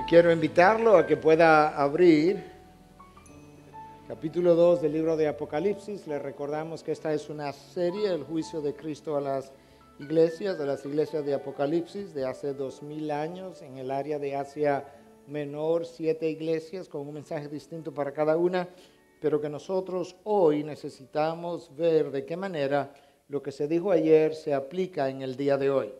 quiero invitarlo a que pueda abrir capítulo 2 del libro de Apocalipsis. Le recordamos que esta es una serie, el juicio de Cristo a las iglesias, de las iglesias de Apocalipsis de hace 2000 años en el área de Asia Menor, 7 iglesias con un mensaje distinto para cada una, pero que nosotros hoy necesitamos ver de qué manera lo que se dijo ayer se aplica en el día de hoy.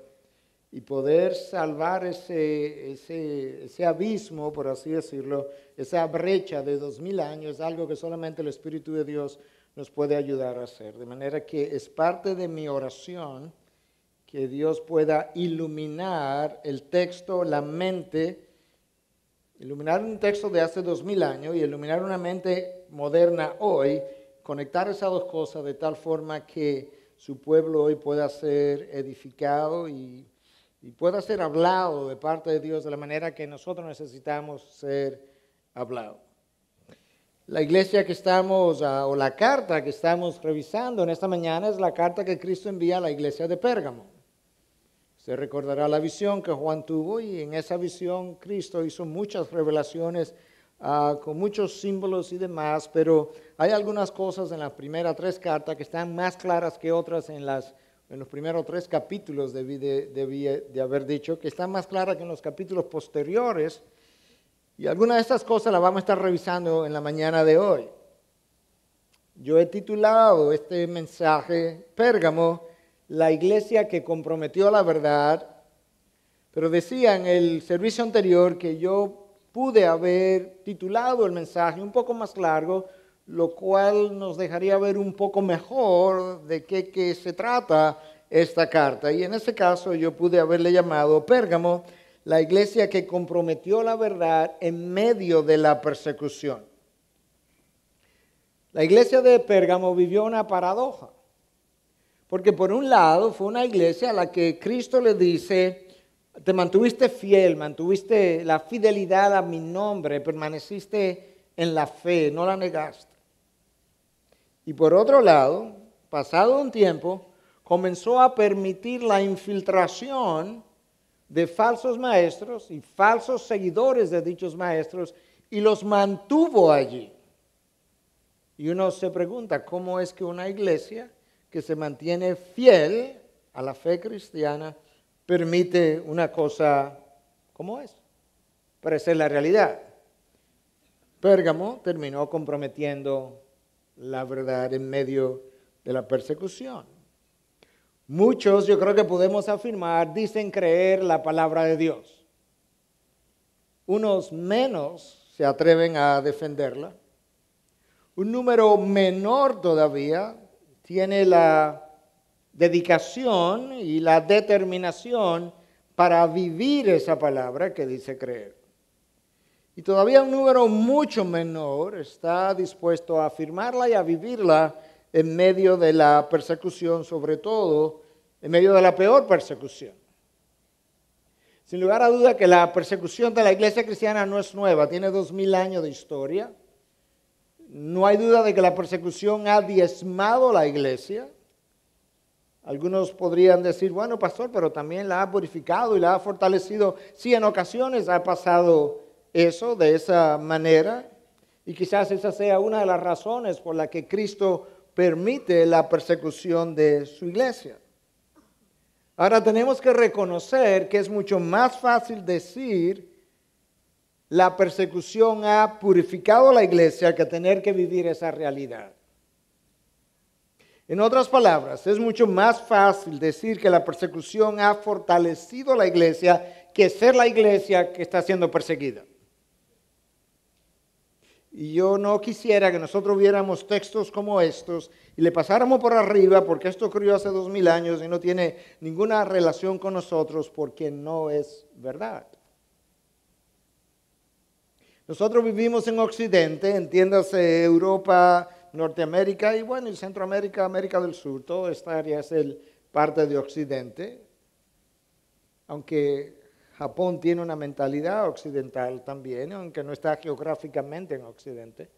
Y poder salvar ese abismo, por así decirlo, esa brecha de 2000 años, es algo que solamente el Espíritu de Dios nos puede ayudar a hacer. De manera que es parte de mi oración que Dios pueda iluminar el texto, la mente, iluminar un texto de hace 2000 años y iluminar una mente moderna hoy, conectar esas dos cosas de tal forma que su pueblo hoy pueda ser edificado y pueda ser hablado de parte de Dios de la manera que nosotros necesitamos ser hablados. La iglesia que estamos, o la carta que estamos revisando en esta mañana es la carta que Cristo envía a la iglesia de Pérgamo. Se recordará la visión que Juan tuvo y en esa visión Cristo hizo muchas revelaciones con muchos símbolos y demás, pero hay algunas cosas en las primeras 3 cartas que están más claras que otras en los primeros 3 capítulos, debí de haber dicho, que están más claras que en los capítulos posteriores. Y algunas de estas cosas las vamos a estar revisando en la mañana de hoy. Yo he titulado este mensaje, Pérgamo, la iglesia que comprometió la verdad, pero decía en el servicio anterior que yo pude haber titulado el mensaje un poco más largo, lo cual nos dejaría ver un poco mejor de qué se trata esta carta. Y en ese caso yo pude haberle llamado Pérgamo, la iglesia que comprometió la verdad en medio de la persecución. La iglesia de Pérgamo vivió una paradoja, porque por un lado fue una iglesia a la que Cristo le dice: te mantuviste fiel, mantuviste la fidelidad a mi nombre, permaneciste en la fe, no la negaste. Y por otro lado, pasado un tiempo, comenzó a permitir la infiltración de falsos maestros y falsos seguidores de dichos maestros y los mantuvo allí. Y uno se pregunta, ¿cómo es que una iglesia que se mantiene fiel a la fe cristiana permite una cosa como es? Pero esa es la realidad. Pérgamo terminó comprometiendo la verdad en medio de la persecución. Muchos, yo creo que podemos afirmar, dicen creer la palabra de Dios. Unos menos se atreven a defenderla. Un número menor todavía tiene la dedicación y la determinación para vivir esa palabra que dice creer. Y todavía un número mucho menor está dispuesto a afirmarla y a vivirla en medio de la persecución, sobre todo en medio de la peor persecución. Sin lugar a duda que la persecución de la iglesia cristiana no es nueva, tiene 2000 años de historia. No hay duda de que la persecución ha diezmado la iglesia. Algunos podrían decir, bueno, pastor, pero también la ha purificado y la ha fortalecido. Sí, en ocasiones ha pasado eso de esa manera, y quizás esa sea una de las razones por la que Cristo permite la persecución de su iglesia. Ahora tenemos que reconocer que es mucho más fácil decir la persecución ha purificado la iglesia que tener que vivir esa realidad. En otras palabras, es mucho más fácil decir que la persecución ha fortalecido la iglesia que ser la iglesia que está siendo perseguida. Y yo no quisiera que nosotros viéramos textos como estos y le pasáramos por arriba porque esto ocurrió hace 2000 años y no tiene ninguna relación con nosotros porque no es verdad. Nosotros vivimos en Occidente, entiéndase Europa, Norteamérica y bueno, y Centroamérica, América del Sur. Toda esta área es parte de Occidente, aunque Japón tiene una mentalidad occidental también, aunque no está geográficamente en Occidente.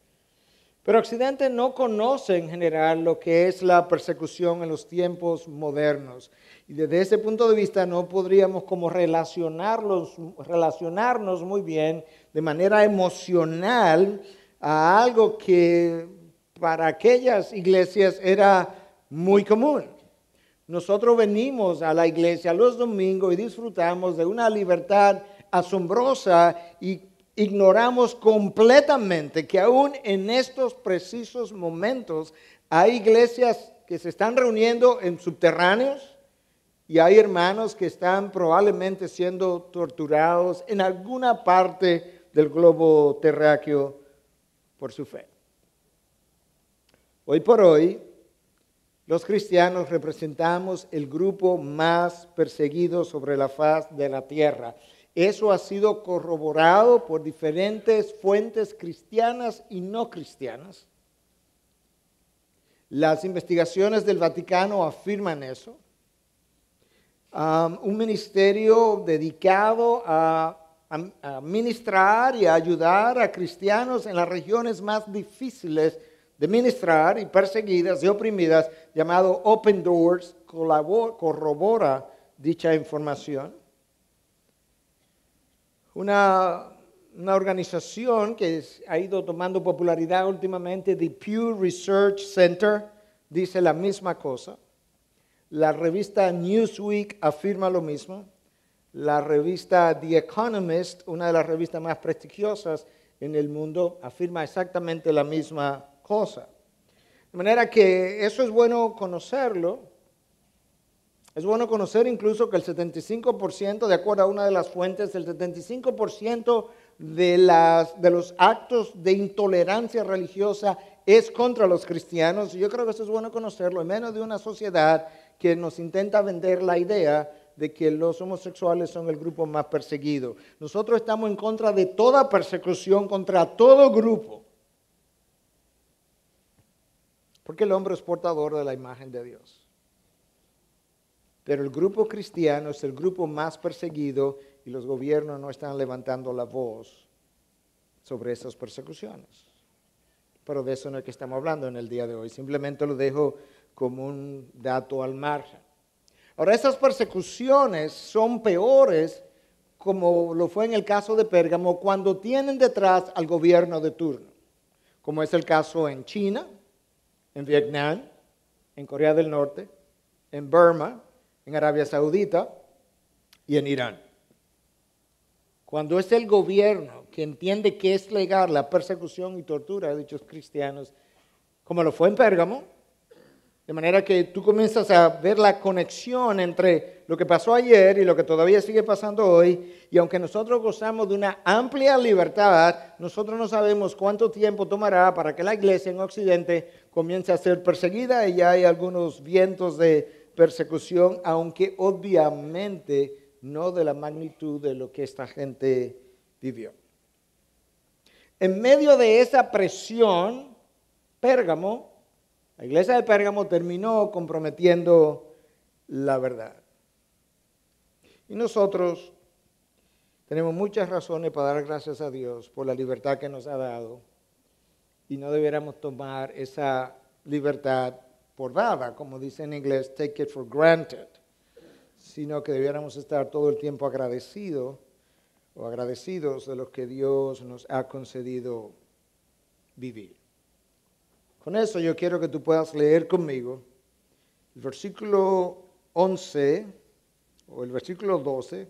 Pero Occidente no conoce en general lo que es la persecución en los tiempos modernos. Y desde ese punto de vista no podríamos como relacionarnos muy bien de manera emocional a algo que para aquellas iglesias era muy común. Nosotros venimos a la iglesia los domingos y disfrutamos de una libertad asombrosa y ignoramos completamente que aún en estos precisos momentos hay iglesias que se están reuniendo en subterráneos y hay hermanos que están probablemente siendo torturados en alguna parte del globo terráqueo por su fe. Hoy por hoy, los cristianos representamos el grupo más perseguido sobre la faz de la tierra. Eso ha sido corroborado por diferentes fuentes cristianas y no cristianas. Las investigaciones del Vaticano afirman eso. Un ministerio dedicado a ministrar y a ayudar a cristianos en las regiones más difíciles de ministrar y perseguidas y oprimidas, llamado Open Doors, corrobora dicha información. Una organización que ha ido tomando popularidad últimamente, the Pew Research Center, dice la misma cosa. La revista Newsweek afirma lo mismo. La revista The Economist, una de las revistas más prestigiosas en el mundo, afirma exactamente la misma cosa. De manera que eso es bueno conocerlo. Es bueno conocer incluso que el 75%, de acuerdo a una de las fuentes, el 75% de los actos de intolerancia religiosa es contra los cristianos. Y yo creo que eso es bueno conocerlo, en menos de una sociedad que nos intenta vender la idea de que los homosexuales son el grupo más perseguido. Nosotros estamos en contra de toda persecución contra todo grupo. Porque el hombre es portador de la imagen de Dios. Pero el grupo cristiano es el grupo más perseguido y los gobiernos no están levantando la voz sobre esas persecuciones. Pero de eso no es que estamos hablando en el día de hoy. Simplemente lo dejo como un dato al margen. Ahora, esas persecuciones son peores, como lo fue en el caso de Pérgamo, cuando tienen detrás al gobierno de turno, como es el caso en China, en Vietnam, en Corea del Norte, en Burma, en Arabia Saudita y en Irán. Cuando es el gobierno que entiende que es legal la persecución y tortura de dichos cristianos, como lo fue en Pérgamo, de manera que tú comienzas a ver la conexión entre lo que pasó ayer y lo que todavía sigue pasando hoy, y aunque nosotros gozamos de una amplia libertad, nosotros no sabemos cuánto tiempo tomará para que la iglesia en Occidente comience a ser perseguida, y ya hay algunos vientos de persecución, aunque obviamente no de la magnitud de lo que esta gente vivió. En medio de esa presión, Pérgamo, la iglesia de Pérgamo terminó comprometiendo la verdad. Y nosotros tenemos muchas razones para dar gracias a Dios por la libertad que nos ha dado, y no debiéramos tomar esa libertad por dada, como dice en inglés, take it for granted, sino que debiéramos estar todo el tiempo agradecidos de lo que Dios nos ha concedido vivir. Con eso yo quiero que tú puedas leer conmigo el versículo 11 o el versículo 12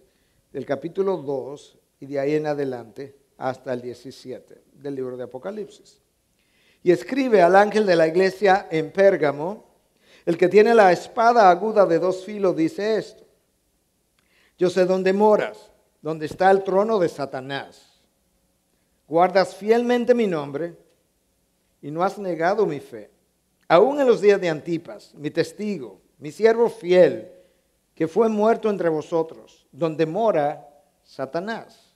del capítulo 2 y de ahí en adelante hasta el 17 del libro de Apocalipsis. Y escribe al ángel de la iglesia en Pérgamo, el que tiene la espada aguda de dos filos, dice esto: yo sé dónde moras, donde está el trono de Satanás. Guardas fielmente mi nombre y no has negado mi fe. Aún en los días de Antipas, mi testigo, mi siervo fiel, que fue muerto entre vosotros, donde mora Satanás.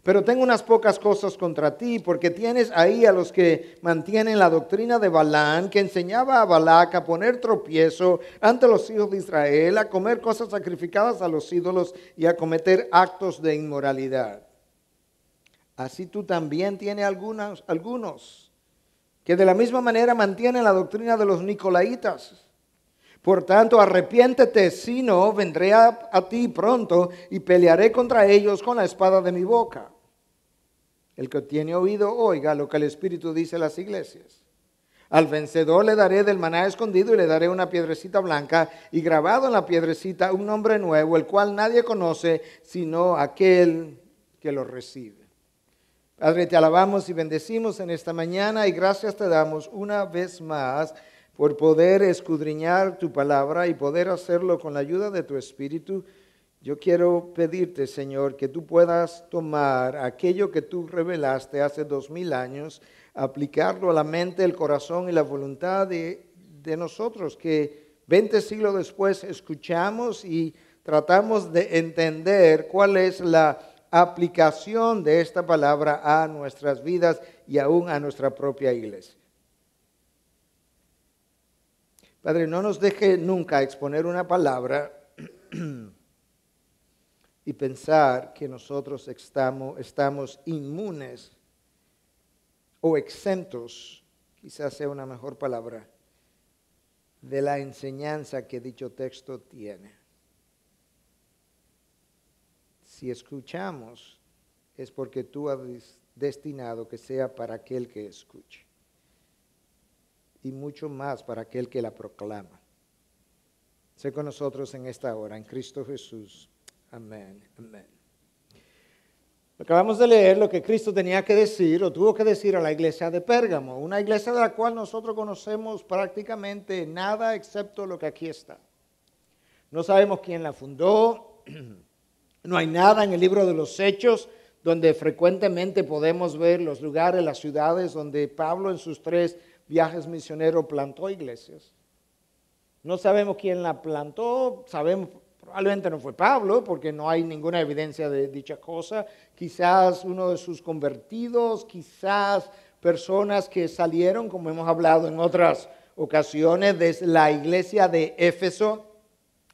Pero tengo unas pocas cosas contra ti, porque tienes ahí a los que mantienen la doctrina de Balaam, que enseñaba a Balac a poner tropiezo ante los hijos de Israel, a comer cosas sacrificadas a los ídolos y a cometer actos de inmoralidad. Así tú también tienes algunos, que de la misma manera mantienen la doctrina de los nicolaítas. Por tanto, arrepiéntete, si no, vendré a ti pronto y pelearé contra ellos con la espada de mi boca. El que tiene oído, oiga lo que el Espíritu dice a las iglesias. Al vencedor le daré del maná escondido y le daré una piedrecita blanca y grabado en la piedrecita un nombre nuevo, el cual nadie conoce sino aquel que lo recibe. Padre, te alabamos y bendecimos en esta mañana y gracias te damos una vez más por poder escudriñar tu palabra y poder hacerlo con la ayuda de tu Espíritu. Yo quiero pedirte, Señor, que tú puedas tomar aquello que tú revelaste hace 2000 años, aplicarlo a la mente, el corazón y la voluntad de nosotros, que 20 siglos después escuchamos y tratamos de entender cuál es la aplicación de esta palabra a nuestras vidas y aún a nuestra propia iglesia. Padre, no nos deje nunca exponer una palabra y pensar que nosotros estamos inmunes o exentos, quizás sea una mejor palabra, de la enseñanza que dicho texto tiene. Si escuchamos, es porque tú has destinado que sea para aquel que escuche. Y mucho más para aquel que la proclama. Sé con nosotros en esta hora, en Cristo Jesús. Amén, amén. Acabamos de leer lo que Cristo tenía que decir o tuvo que decir a la iglesia de Pérgamo, una iglesia de la cual nosotros conocemos prácticamente nada excepto lo que aquí está. No sabemos quién la fundó, no hay nada en el libro de los Hechos donde frecuentemente podemos ver los lugares, las ciudades donde Pablo en sus 3 viajes misioneros plantó iglesias. No sabemos quién la plantó, sabemos probablemente no fue Pablo porque no hay ninguna evidencia de dicha cosa. Quizás uno de sus convertidos, quizás personas que salieron, como hemos hablado en otras ocasiones, de la iglesia de Éfeso,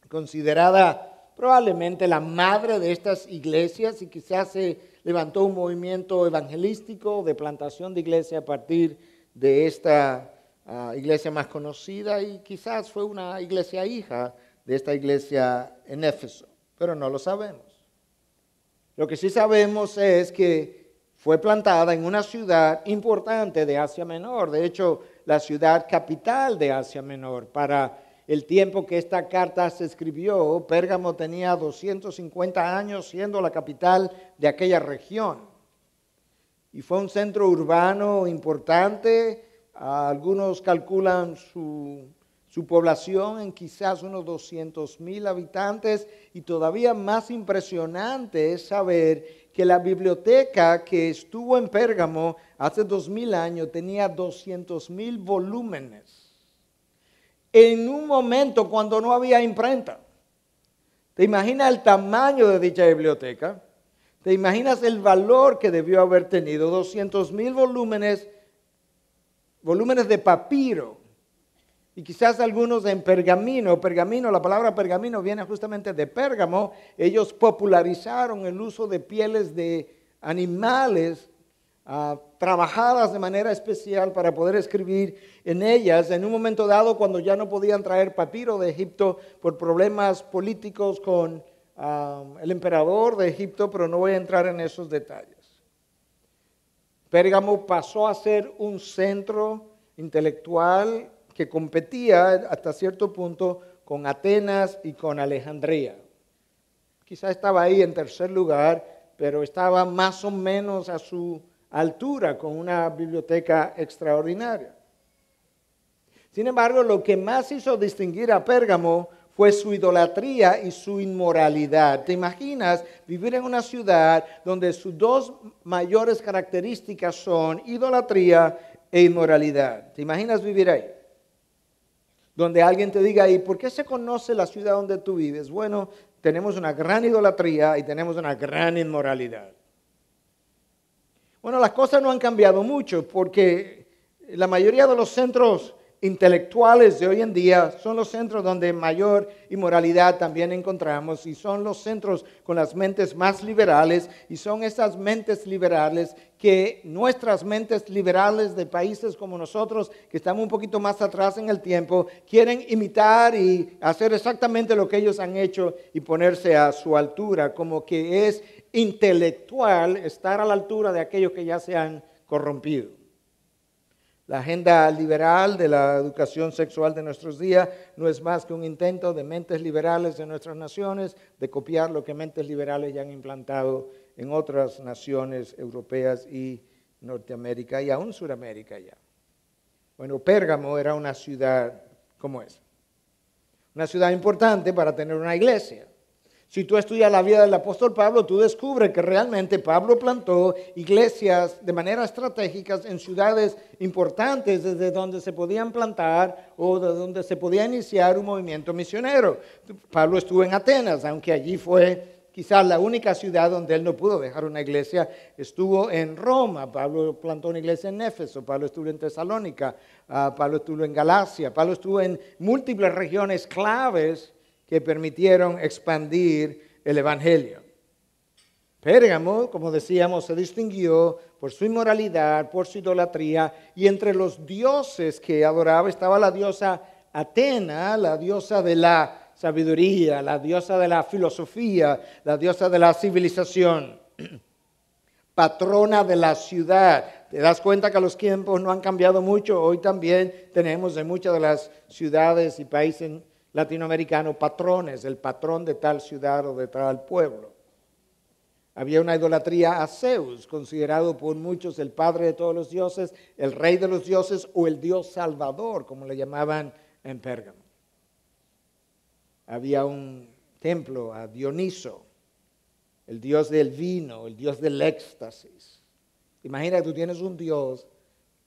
considerada probablemente la madre de estas iglesias, y quizás se levantó un movimiento evangelístico de plantación de iglesia a partir de esta iglesia más conocida, y quizás fue una iglesia hija de esta iglesia en Éfeso, pero no lo sabemos. Lo que sí sabemos es que fue plantada en una ciudad importante de Asia Menor, de hecho la ciudad capital de Asia Menor. Para el tiempo que esta carta se escribió, Pérgamo tenía 250 años siendo la capital de aquella región. Y fue un centro urbano importante. Algunos calculan su población en quizás unos 200,000 habitantes, y todavía más impresionante es saber que la biblioteca que estuvo en Pérgamo hace 2000 años tenía 200,000 volúmenes. En un momento cuando no había imprenta. ¿Te imaginas el tamaño de dicha biblioteca? ¿Te imaginas el valor que debió haber tenido? 200,000 volúmenes de papiro, y quizás algunos en pergamino. La palabra pergamino viene justamente de Pérgamo. Ellos popularizaron el uso de pieles de animales trabajadas de manera especial para poder escribir en ellas. En un momento dado, cuando ya no podían traer papiro de Egipto por problemas políticos con el emperador de Egipto, pero no voy a entrar en esos detalles. Pérgamo pasó a ser un centro intelectual que competía hasta cierto punto con Atenas y con Alejandría. Quizá estaba ahí en tercer lugar, pero estaba más o menos a su altura, con una biblioteca extraordinaria. Sin embargo, lo que más hizo distinguir a Pérgamo fue su idolatría y su inmoralidad. ¿Te imaginas vivir en una ciudad donde sus 2 mayores características son idolatría e inmoralidad? ¿Te imaginas vivir ahí? Donde alguien te diga, ¿y por qué se conoce la ciudad donde tú vives? Bueno, tenemos una gran idolatría y tenemos una gran inmoralidad. Bueno, las cosas no han cambiado mucho porque la mayoría de los centros intelectuales de hoy en día son los centros donde mayor inmoralidad también encontramos y son los centros con las mentes más liberales y son esas mentes liberales que nuestras mentes liberales de países como nosotros, que estamos un poquito más atrás en el tiempo, quieren imitar y hacer exactamente lo que ellos han hecho y ponerse a su altura, como que es intelectual estar a la altura de aquellos que ya se han corrompido. La agenda liberal de la educación sexual de nuestros días no es más que un intento de mentes liberales de nuestras naciones de copiar lo que mentes liberales ya han implantado en otras naciones europeas y Norteamérica y aún Sudamérica ya. Bueno, Pérgamo era una ciudad como esa. Una ciudad importante para tener una iglesia. Si tú estudias la vida del apóstol Pablo, tú descubres que realmente Pablo plantó iglesias de manera estratégica en ciudades importantes desde donde se podían plantar o de donde se podía iniciar un movimiento misionero. Pablo estuvo en Atenas, aunque allí fue quizás la única ciudad donde él no pudo dejar una iglesia. Estuvo en Roma, Pablo plantó una iglesia en Éfeso, Pablo estuvo en Tesalónica, Pablo estuvo en Galacia, Pablo estuvo en múltiples regiones claves que permitieron expandir el evangelio. Pérgamo, como decíamos, se distinguió por su inmoralidad, por su idolatría, y entre los dioses que adoraba estaba la diosa Atena, la diosa de la sabiduría, la diosa de la filosofía, la diosa de la civilización, patrona de la ciudad. Te das cuenta que los tiempos no han cambiado mucho. Hoy también tenemos en muchas de las ciudades y países latinoamericanos patrones, el patrón de tal ciudad o de tal pueblo. Había una idolatría a Zeus, considerado por muchos el padre de todos los dioses, el rey de los dioses o el dios salvador, como le llamaban en Pérgamo. Había un templo a Dioniso, el dios del vino, el dios del éxtasis. Imagina que tú tienes un dios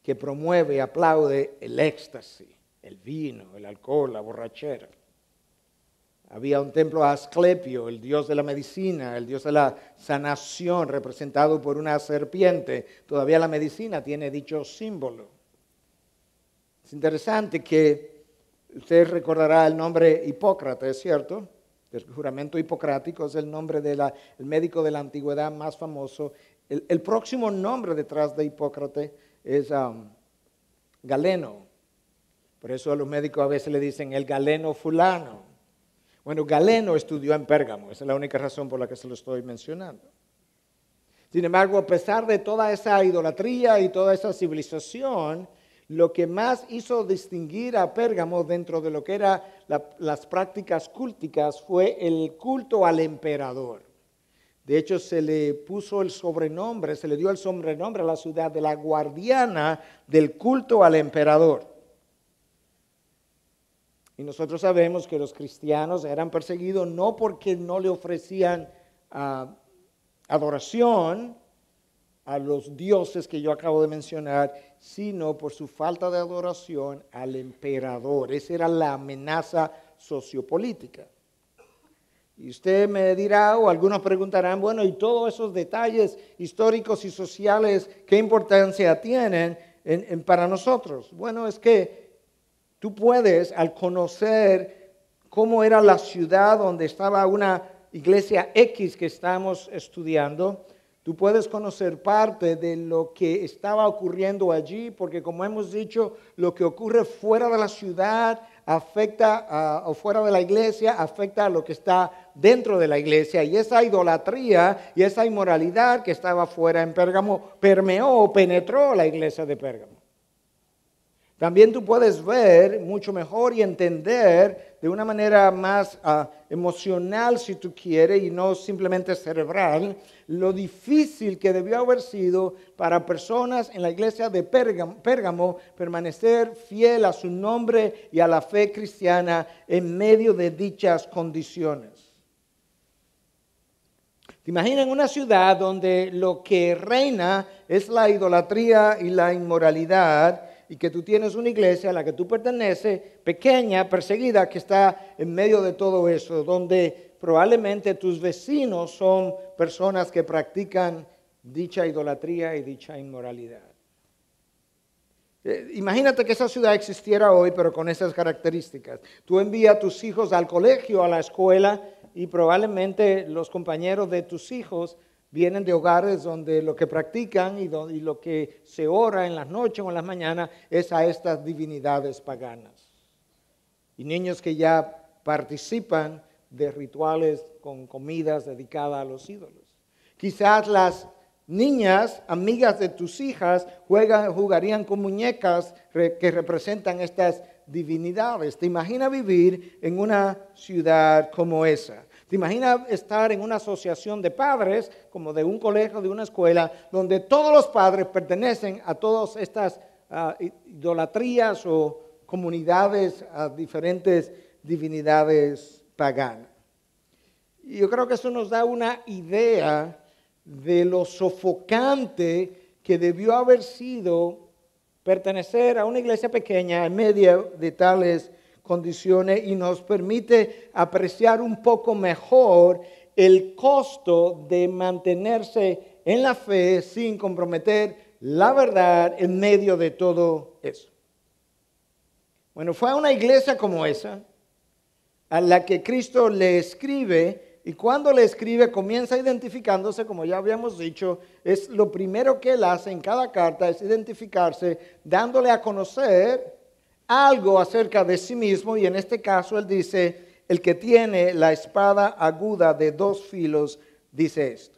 que promueve y aplaude el éxtasis, el vino, el alcohol, la borrachera. Había un templo a Asclepio, el dios de la medicina, el dios de la sanación, representado por una serpiente. Todavía la medicina tiene dicho símbolo. Es interesante que usted recordará el nombre Hipócrates, ¿cierto? El juramento hipocrático es el nombre del médico de la antigüedad más famoso. El próximo nombre detrás de Hipócrates es Galeno. Por eso a los médicos a veces le dicen el Galeno fulano. Bueno, Galeno estudió en Pérgamo, esa es la única razón por la que se lo estoy mencionando. Sin embargo, a pesar de toda esa idolatría y toda esa civilización, lo que más hizo distinguir a Pérgamo dentro de lo que eran las prácticas cúlticas fue el culto al emperador. De hecho, se le puso el sobrenombre, se le dio el sobrenombre a la ciudad de la guardiana del culto al emperador. Y nosotros sabemos que los cristianos eran perseguidos no porque no le ofrecían adoración a los dioses que yo acabo de mencionar, sino por su falta de adoración al emperador. Esa era la amenaza sociopolítica. Y usted me dirá, o algunos preguntarán, bueno, ¿y todos esos detalles históricos y sociales qué importancia tienen para nosotros? Bueno, es que tú puedes, al conocer cómo era la ciudad donde estaba una iglesia X que estamos estudiando, tú puedes conocer parte de lo que estaba ocurriendo allí, porque como hemos dicho, lo que ocurre fuera de la ciudad afecta, o fuera de la iglesia, afecta a lo que está dentro de la iglesia. Y esa idolatría y esa inmoralidad que estaba fuera en Pérgamo permeó o penetró la iglesia de Pérgamo. También tú puedes ver mucho mejor y entender de una manera más emocional, si tú quieres, y no simplemente cerebral, lo difícil que debió haber sido para personas en la iglesia de Pérgamo permanecer fiel a su nombre y a la fe cristiana en medio de dichas condiciones. ¿Te imaginas una ciudad donde lo que reina es la idolatría y la inmoralidad, y que tú tienes una iglesia a la que tú perteneces, pequeña, perseguida, que está en medio de todo eso, donde probablemente tus vecinos son personas que practican dicha idolatría y dicha inmoralidad? Imagínate que esa ciudad existiera hoy, pero con esas características. Tú envías a tus hijos al colegio, a la escuela, y probablemente los compañeros de tus hijos vienen de hogares donde lo que practican y lo que se ora en las noches o en las mañanas es a estas divinidades paganas. Y niños que ya participan de rituales con comidas dedicadas a los ídolos. Quizás las niñas, amigas de tus hijas, jugarían con muñecas que representan estas divinidades. ¿Te imaginas vivir en una ciudad como esa? ¿Te imaginas estar en una asociación de padres, como de un colegio, de una escuela, donde todos los padres pertenecen a todas estas idolatrías o comunidades, a diferentes divinidades paganas? Y yo creo que eso nos da una idea de lo sofocante que debió haber sido pertenecer a una iglesia pequeña en medio de tales condiciones, y nos permite apreciar un poco mejor el costo de mantenerse en la fe sin comprometer la verdad en medio de todo eso. Bueno, fue a una iglesia como esa a la que Cristo le escribe. Y cuando le escribe, comienza identificándose, como ya habíamos dicho, es lo primero que él hace en cada carta, es identificarse, dándole a conocer algo acerca de sí mismo. Y en este caso él dice, el que tiene la espada aguda de 2 filos, dice esto.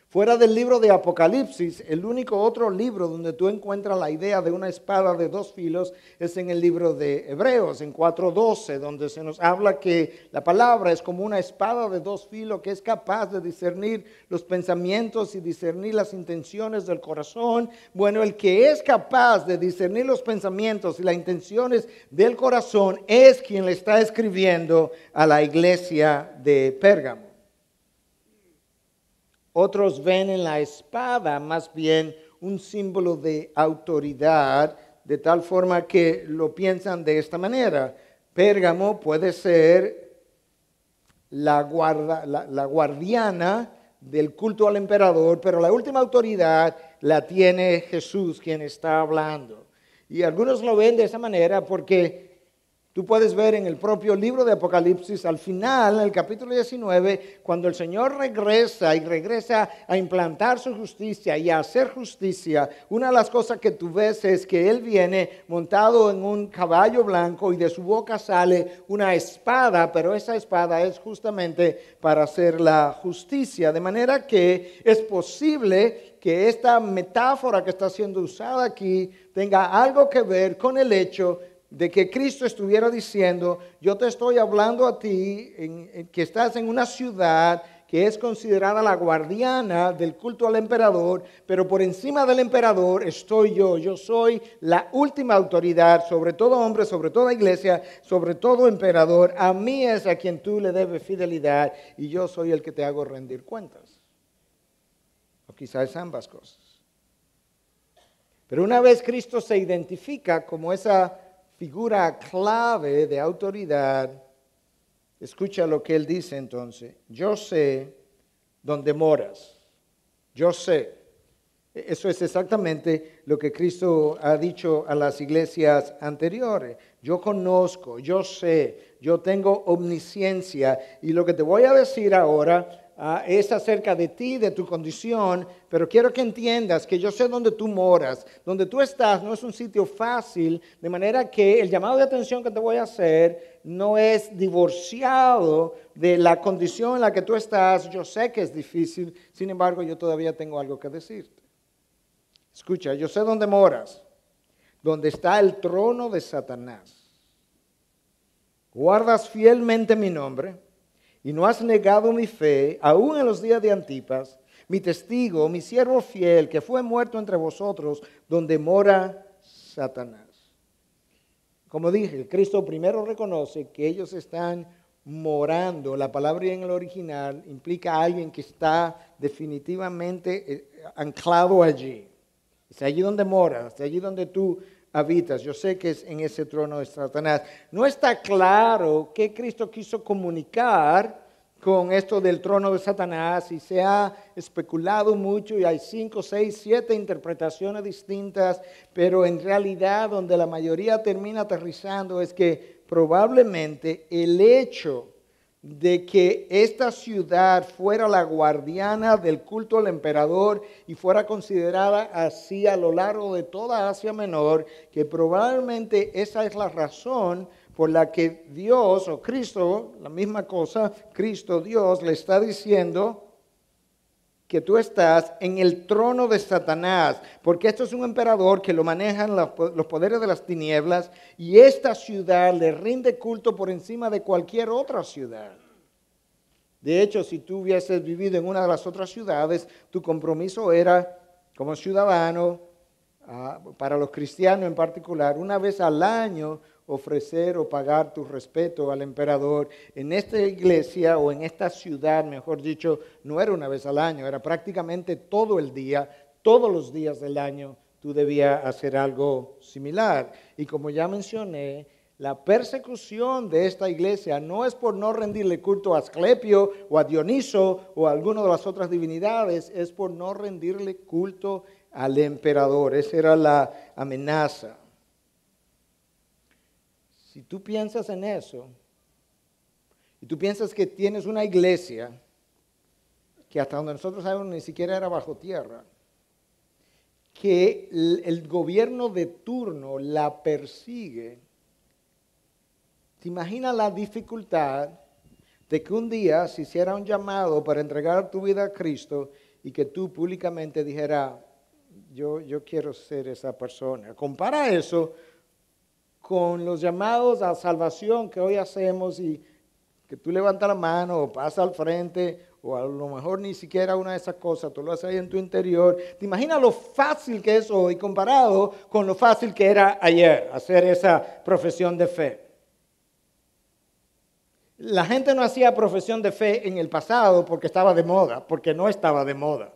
Fuera del libro de Apocalipsis, el único otro libro donde tú encuentras la idea de una espada de 2 filos es en el libro de Hebreos, en 4:12, donde se nos habla que la palabra es como una espada de 2 filos que es capaz de discernir los pensamientos y discernir las intenciones del corazón. Bueno, el que es capaz de discernir los pensamientos y las intenciones del corazón es quien le está escribiendo a la iglesia de Pérgamo. Otros ven en la espada más bien un símbolo de autoridad, de tal forma que lo piensan de esta manera. Pérgamo puede ser la guardiana del culto al emperador, pero la última autoridad la tiene Jesús, quien está hablando. Y algunos lo ven de esa manera porque tú puedes ver en el propio libro de Apocalipsis, al final, en el capítulo 19, cuando el Señor regresa a implantar su justicia y a hacer justicia, una de las cosas que tú ves es que Él viene montado en un caballo blanco y de su boca sale una espada, pero esa espada es justamente para hacer la justicia. De manera que es posible que esta metáfora que está siendo usada aquí tenga algo que ver con el hecho de que Cristo estuviera diciendo, yo te estoy hablando a ti, que estás en una ciudad que es considerada la guardiana del culto al emperador, pero por encima del emperador estoy yo soy la última autoridad sobre todo hombre, sobre toda iglesia, sobre todo emperador. A mí es a quien tú le debes fidelidad y yo soy el que te hago rendir cuentas. O quizás ambas cosas. Pero una vez Cristo se identifica como esa figura clave de autoridad, escucha lo que él dice entonces. Yo sé dónde moras. Yo sé. Eso es exactamente lo que Cristo ha dicho a las iglesias anteriores. Yo conozco, yo sé, yo tengo omnisciencia. Y lo que te voy a decir ahora es acerca de ti, de tu condición, pero quiero que entiendas que yo sé dónde tú moras. Donde tú estás no es un sitio fácil, de manera que el llamado de atención que te voy a hacer no es divorciado de la condición en la que tú estás. Yo sé que es difícil, sin embargo yo todavía tengo algo que decirte. Escucha, yo sé dónde moras, donde está el trono de Satanás. Guardas fielmente mi nombre y no has negado mi fe, aún en los días de Antipas, mi testigo, mi siervo fiel, que fue muerto entre vosotros, donde mora Satanás. Como dije, Cristo primero reconoce que ellos están morando. La palabra en el original implica a alguien que está definitivamente anclado allí. Es allí donde moras, es allí donde tú habitas. Yo sé que es en ese trono de Satanás. No está claro qué Cristo quiso comunicar con esto del trono de Satanás y se ha especulado mucho y hay 5, 6, 7 interpretaciones distintas, pero en realidad donde la mayoría termina aterrizando es que probablemente el hecho de que esta ciudad fuera la guardiana del culto al emperador y fuera considerada así a lo largo de toda Asia Menor, que probablemente esa es la razón por la que Dios o Cristo, la misma cosa, Cristo, Dios, le está diciendo que tú estás en el trono de Satanás, porque esto es un emperador que lo manejan los poderes de las tinieblas y esta ciudad le rinde culto por encima de cualquier otra ciudad. De hecho, si tú hubieses vivido en una de las otras ciudades, tu compromiso era, como ciudadano, para los cristianos en particular, una vez al año ofrecer o pagar tu respeto al emperador. En esta iglesia o en esta ciudad, mejor dicho, no era una vez al año, era prácticamente todo el día, todos los días del año tú debías hacer algo similar. Y como ya mencioné, la persecución de esta iglesia no es por no rendirle culto a Asclepio o a Dioniso o a alguna de las otras divinidades, es por no rendirle culto al emperador. Esa era la amenaza. Si tú piensas en eso, y tú piensas que tienes una iglesia que hasta donde nosotros sabemos ni siquiera era bajo tierra, que el gobierno de turno la persigue, ¿te imaginas la dificultad de que un día se hiciera un llamado para entregar tu vida a Cristo y que tú públicamente dijeras, yo quiero ser esa persona? Compara eso con los llamados a salvación que hoy hacemos y que tú levantas la mano o pasas al frente o a lo mejor ni siquiera una de esas cosas, tú lo haces ahí en tu interior. ¿Te imaginas lo fácil que es hoy comparado con lo fácil que era ayer hacer esa profesión de fe? La gente no hacía profesión de fe en el pasado porque estaba de moda, porque no estaba de moda.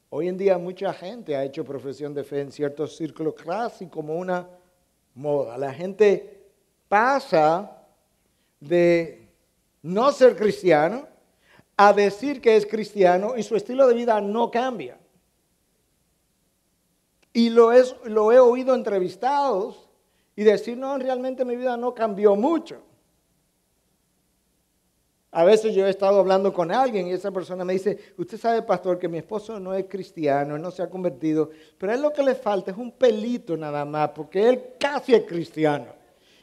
Hoy en día mucha gente ha hecho profesión de fe en ciertos círculos casi como una moda. La gente pasa de no ser cristiano a decir que es cristiano y su estilo de vida no cambia. Y lo he oído entrevistados y decir, no, realmente mi vida no cambió mucho. A veces yo he estado hablando con alguien y esa persona me dice, usted sabe, pastor, que mi esposo no es cristiano, él no se ha convertido, pero a él lo que le falta es un pelito nada más, porque él casi es cristiano.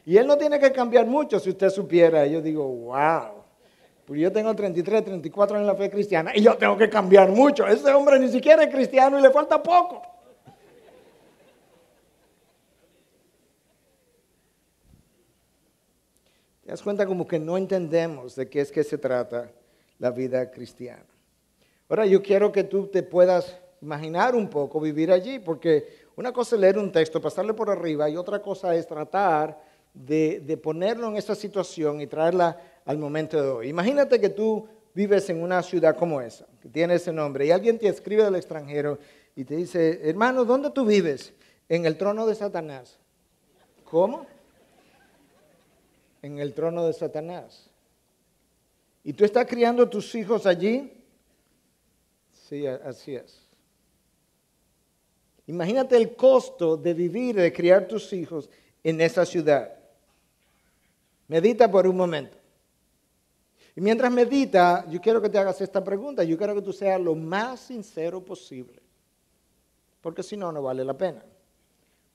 Y él no tiene que cambiar mucho si usted supiera. Y yo digo, wow, pues yo tengo 33, 34 años en la fe cristiana y yo tengo que cambiar mucho. Ese hombre ni siquiera es cristiano y le falta poco. Te das cuenta como que no entendemos de qué es que se trata la vida cristiana. Ahora yo quiero que tú te puedas imaginar un poco vivir allí, porque una cosa es leer un texto, pasarle por arriba, y otra cosa es tratar de ponerlo en esa situación y traerla al momento de hoy. Imagínate que tú vives en una ciudad como esa, que tiene ese nombre, y alguien te escribe del extranjero y te dice, hermano, ¿dónde tú vives? En el trono de Satanás. ¿Cómo? En el trono de Satanás. ¿Y tú estás criando tus hijos allí? Sí, así es. Imagínate el costo de vivir, de criar tus hijos en esa ciudad. Medita por un momento. Y mientras medita, yo quiero que te hagas esta pregunta. Yo quiero que tú seas lo más sincero posible. Porque si no, no vale la pena.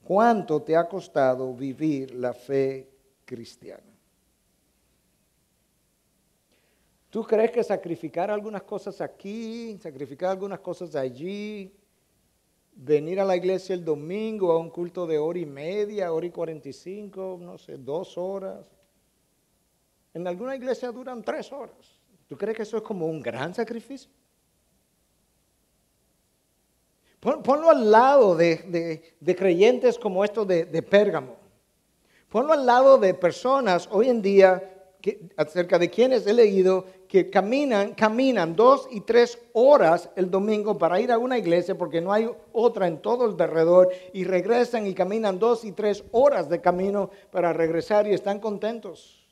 ¿Cuánto te ha costado vivir la fe cristiana? ¿Tú crees que sacrificar algunas cosas aquí, sacrificar algunas cosas allí, venir a la iglesia el domingo a un culto de hora y media, hora y 45, no sé, 2 horas? En alguna iglesia duran 3 horas. ¿Tú crees que eso es como un gran sacrificio? Ponlo al lado de creyentes como estos de Pérgamo. Ponlo al lado de personas hoy en día acerca de quienes he leído que caminan 2 y 3 horas el domingo para ir a una iglesia porque no hay otra en todo el derredor y regresan y caminan 2 y 3 horas de camino para regresar y están contentos.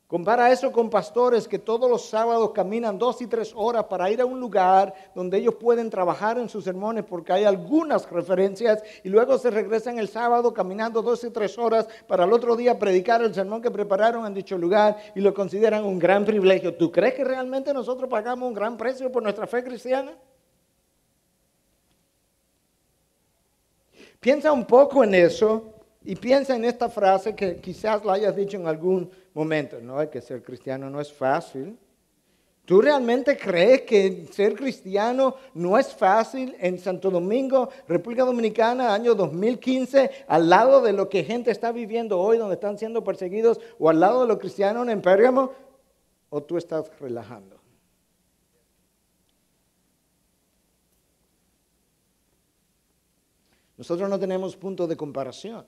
Compara eso con pastores que todos los sábados caminan 2 y 3 horas para ir a un lugar donde ellos pueden trabajar en sus sermones porque hay algunas referencias y luego se regresan el sábado caminando 2 y 3 horas para el otro día predicar el sermón que prepararon en dicho lugar y lo consideran un gran privilegio. ¿Tú crees que realmente nosotros pagamos un gran precio por nuestra fe cristiana? Piensa un poco en eso. Y piensa en esta frase que quizás la hayas dicho en algún momento, ¿no? Que ser cristiano no es fácil. ¿Tú realmente crees que ser cristiano no es fácil en Santo Domingo, República Dominicana, año 2015, al lado de lo que gente está viviendo hoy, donde están siendo perseguidos, o al lado de los cristianos en Pérgamo? ¿O tú estás relajando? Nosotros no tenemos punto de comparación.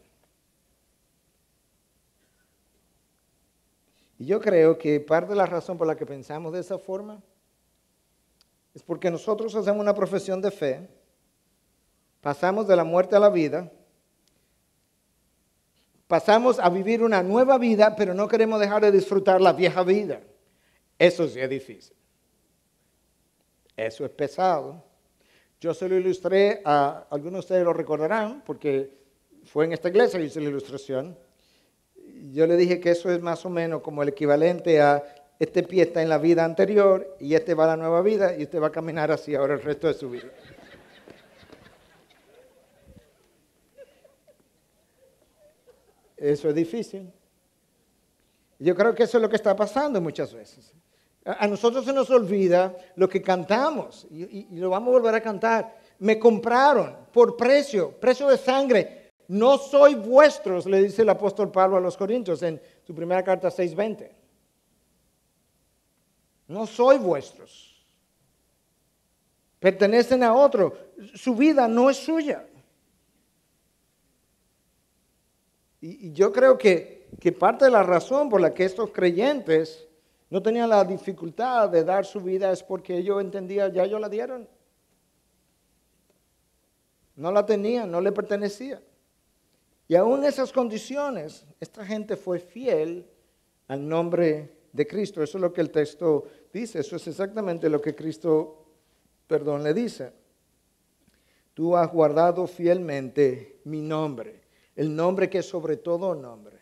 Y yo creo que parte de la razón por la que pensamos de esa forma es porque nosotros hacemos una profesión de fe, pasamos de la muerte a la vida, pasamos a vivir una nueva vida, pero no queremos dejar de disfrutar la vieja vida. Eso sí es difícil. Eso es pesado. Yo se lo ilustré algunos de ustedes lo recordarán, porque fue en esta iglesia que hice la ilustración. Yo le dije que eso es más o menos como el equivalente a este pie está en la vida anterior y este va a la nueva vida y usted va a caminar así ahora el resto de su vida. Eso es difícil. Yo creo que eso es lo que está pasando muchas veces. A nosotros se nos olvida lo que cantamos y lo vamos a volver a cantar. Me compraron por precio de sangre. No soy vuestros, le dice el apóstol Pablo a los Corintios en su primera carta 6:20. No soy vuestros. Pertenecen a otro. Su vida no es suya. Y yo creo que parte de la razón por la que estos creyentes no tenían la dificultad de dar su vida es porque ellos entendían, ya ellos la dieron. No la tenían, no le pertenecía. Y aún en esas condiciones, esta gente fue fiel al nombre de Cristo. Eso es lo que el texto dice. Eso es exactamente lo que Cristo, le dice. Tú has guardado fielmente mi nombre. El nombre que es sobre todo nombre.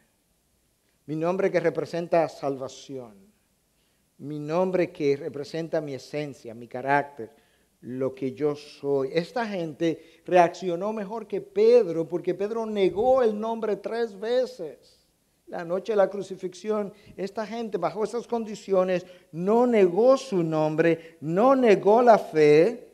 Mi nombre que representa salvación. Mi nombre que representa mi esencia, mi carácter. Lo que yo soy. Esta gente reaccionó mejor que Pedro porque Pedro negó el nombre 3 veces. La noche de la crucifixión, esta gente bajo esas condiciones no negó su nombre, no negó la fe.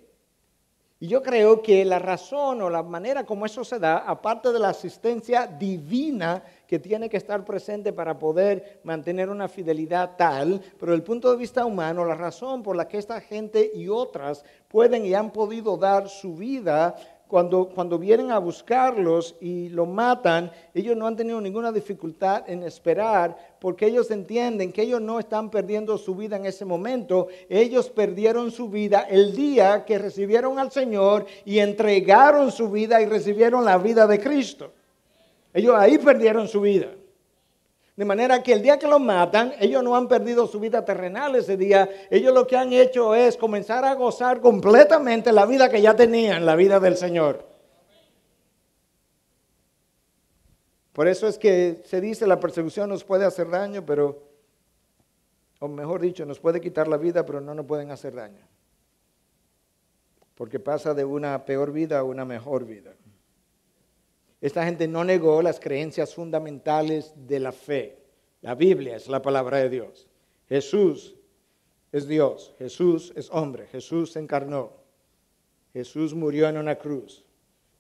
Y yo creo que la razón o la manera como eso se da, aparte de la asistencia divina que tiene que estar presente para poder mantener una fidelidad tal, pero desde el punto de vista humano, la razón por la que esta gente y otras pueden y han podido dar su vida cuando vienen a buscarlos y lo matan, ellos no han tenido ninguna dificultad en esperar porque ellos entienden que ellos no están perdiendo su vida en ese momento. Ellos perdieron su vida el día que recibieron al Señor y entregaron su vida y recibieron la vida de Cristo. Ellos ahí perdieron su vida. De manera que el día que los matan, ellos no han perdido su vida terrenal ese día. Ellos lo que han hecho es comenzar a gozar completamente la vida que ya tenían, la vida del Señor. Por eso es que se dice la persecución nos puede hacer daño, o mejor dicho, nos puede quitar la vida, pero no nos pueden hacer daño. Porque pasa de una peor vida a una mejor vida. Esta gente no negó las creencias fundamentales de la fe. La Biblia es la palabra de Dios. Jesús es Dios. Jesús es hombre. Jesús se encarnó. Jesús murió en una cruz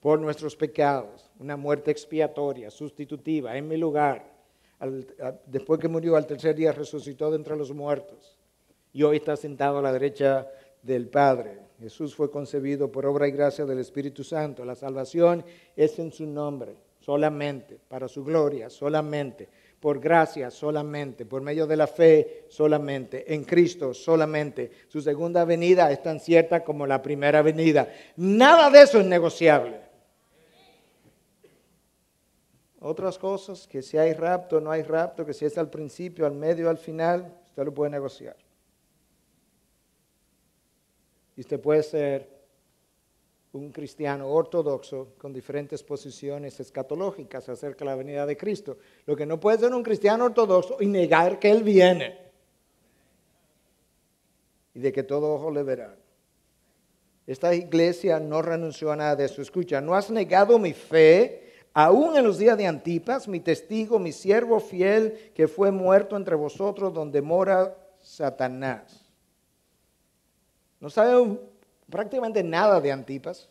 por nuestros pecados. Una muerte expiatoria, sustitutiva, en mi lugar. Después que murió al tercer día resucitó de entre los muertos. Y hoy está sentado a la derecha del Padre. Jesús fue concebido por obra y gracia del Espíritu Santo. La salvación es en su nombre, solamente, para su gloria, solamente, por gracia, solamente, por medio de la fe, solamente, en Cristo, solamente. Su segunda venida es tan cierta como la primera venida. Nada de eso es negociable. otras cosas, que si hay rapto, no hay rapto, que si es al principio, al medio, al final, usted lo puede negociar. Y usted puede ser un cristiano ortodoxo con diferentes posiciones escatológicas acerca de la venida de Cristo. Lo que no puede ser un cristiano ortodoxo y negar que Él viene y de que todo ojo le verá. Esta iglesia no renunció a nada de eso. Escucha, no has negado mi fe, aún en los días de Antipas, mi testigo, mi siervo fiel, que fue muerto entre vosotros donde mora Satanás. No sabe prácticamente nada de Antipas,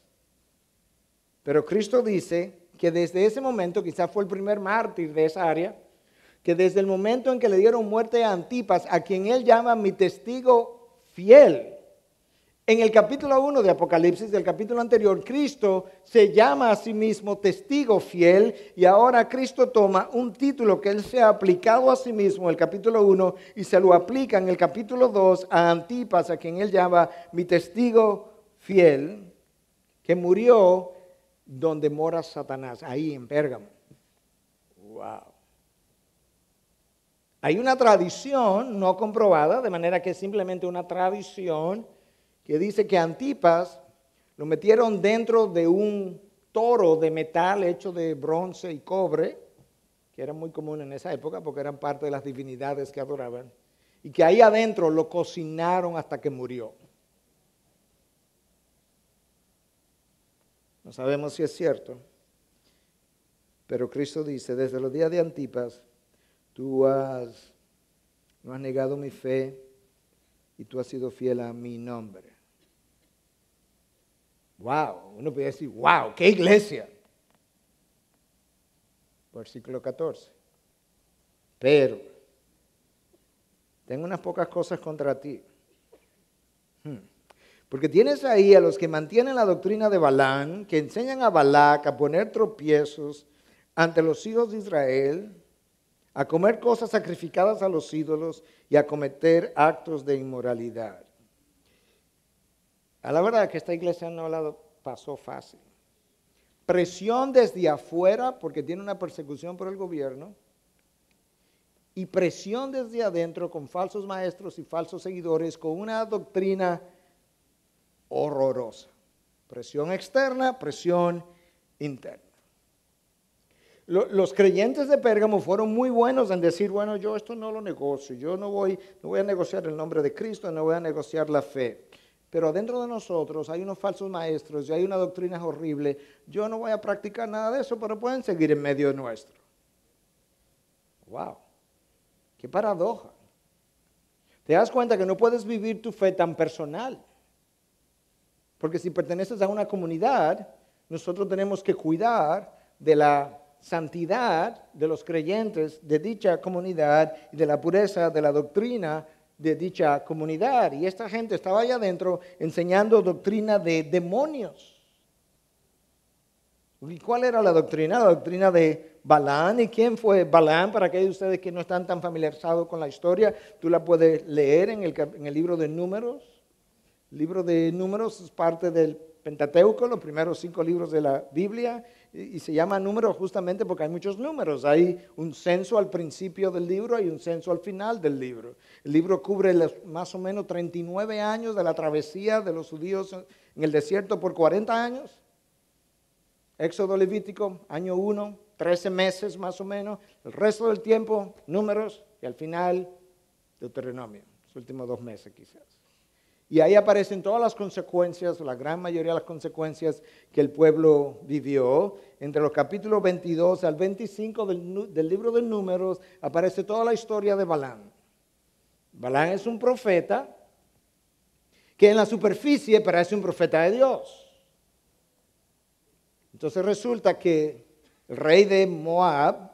pero Cristo dice que desde ese momento, quizás fue el primer mártir de esa área, que desde el momento en que le dieron muerte a Antipas, a quien él llama mi testigo fiel, en el capítulo 1 de Apocalipsis, del capítulo anterior, Cristo se llama a sí mismo testigo fiel y ahora Cristo toma un título que él se ha aplicado a sí mismo en el capítulo 1 y se lo aplica en el capítulo 2 a Antipas, a quien él llama mi testigo fiel, que murió donde mora Satanás, ahí en Pérgamo. Wow. Hay una tradición no comprobada, de manera que es simplemente una tradición que dice que Antipas lo metieron dentro de un toro de metal hecho de bronce y cobre, que era muy común en esa época porque eran parte de las divinidades que adoraban, y que ahí adentro lo cocinaron hasta que murió. No sabemos si es cierto, pero Cristo dice, desde los días de Antipas, tú no has negado mi fe y tú has sido fiel a mi nombre. Wow, uno puede decir, wow, qué iglesia. Versículo 14. Pero tengo unas pocas cosas contra ti. Porque tienes ahí a los que mantienen la doctrina de Balaam, que enseñan a Balac a poner tropiezos ante los hijos de Israel, a comer cosas sacrificadas a los ídolos y a cometer actos de inmoralidad. A la verdad que esta iglesia no la pasó fácil. Presión desde afuera porque tiene una persecución por el gobierno y presión desde adentro con falsos maestros y falsos seguidores con una doctrina horrorosa. Presión externa, presión interna. Los creyentes de Pérgamo fueron muy buenos en decir, bueno, yo esto no lo negocio, yo no voy a negociar el nombre de Cristo, no voy a negociar la fe. Pero adentro de nosotros hay unos falsos maestros y hay una doctrina horrible. Yo no voy a practicar nada de eso, pero pueden seguir en medio nuestro. ¡Wow! ¡Qué paradoja! Te das cuenta que no puedes vivir tu fe tan personal. Porque si perteneces a una comunidad, nosotros tenemos que cuidar de la santidad de los creyentes de dicha comunidad y de la pureza de la doctrina de dicha comunidad. Y esta gente estaba allá adentro enseñando doctrina de demonios. ¿Y cuál era la doctrina? La doctrina de Balaam. ¿Y quién fue Balaam? Para aquellos de ustedes que no están tan familiarizados con la historia, tú la puedes leer en el libro de Números. El libro de Números es parte del Pentateuco, los primeros 5 libros de la Biblia, y se llama Números justamente porque hay muchos números. Hay un censo al principio del libro y un censo al final del libro. El libro cubre más o menos 39 años de la travesía de los judíos en el desierto por 40 años. Éxodo Levítico, año 1, 13 meses más o menos. El resto del tiempo, Números, y al final, Deuteronomio, los últimos 2 meses quizás. Y ahí aparecen todas las consecuencias, la gran mayoría de las consecuencias que el pueblo vivió. Entre los capítulos 22 al 25 del libro de Números aparece toda la historia de Balaam. Balaam es un profeta que en la superficie parece un profeta de Dios. Entonces resulta que el rey de Moab,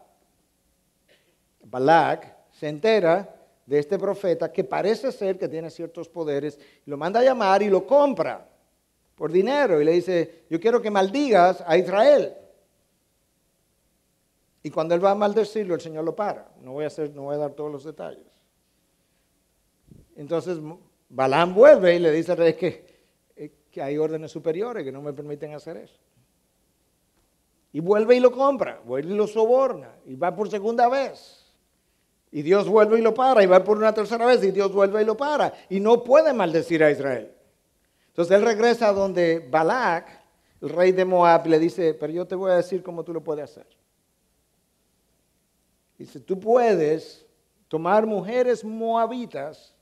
Balac, se entera de este profeta que parece ser que tiene ciertos poderes, lo manda a llamar y lo compra por dinero y le dice, yo quiero que maldigas a Israel. Y cuando él va a maldecirlo, el Señor lo para. No voy a dar todos los detalles. Entonces Balaam vuelve y le dice al rey que hay órdenes superiores que no me permiten hacer eso. Y vuelve y lo compra, vuelve y lo soborna, y va por segunda vez. Y Dios vuelve y lo para, y va por una tercera vez, y Dios vuelve y lo para. Y no puede maldecir a Israel. Entonces él regresa a donde Balac, el rey de Moab, y le dice, pero yo te voy a decir cómo tú lo puedes hacer. Dice, tú puedes tomar mujeres moabitas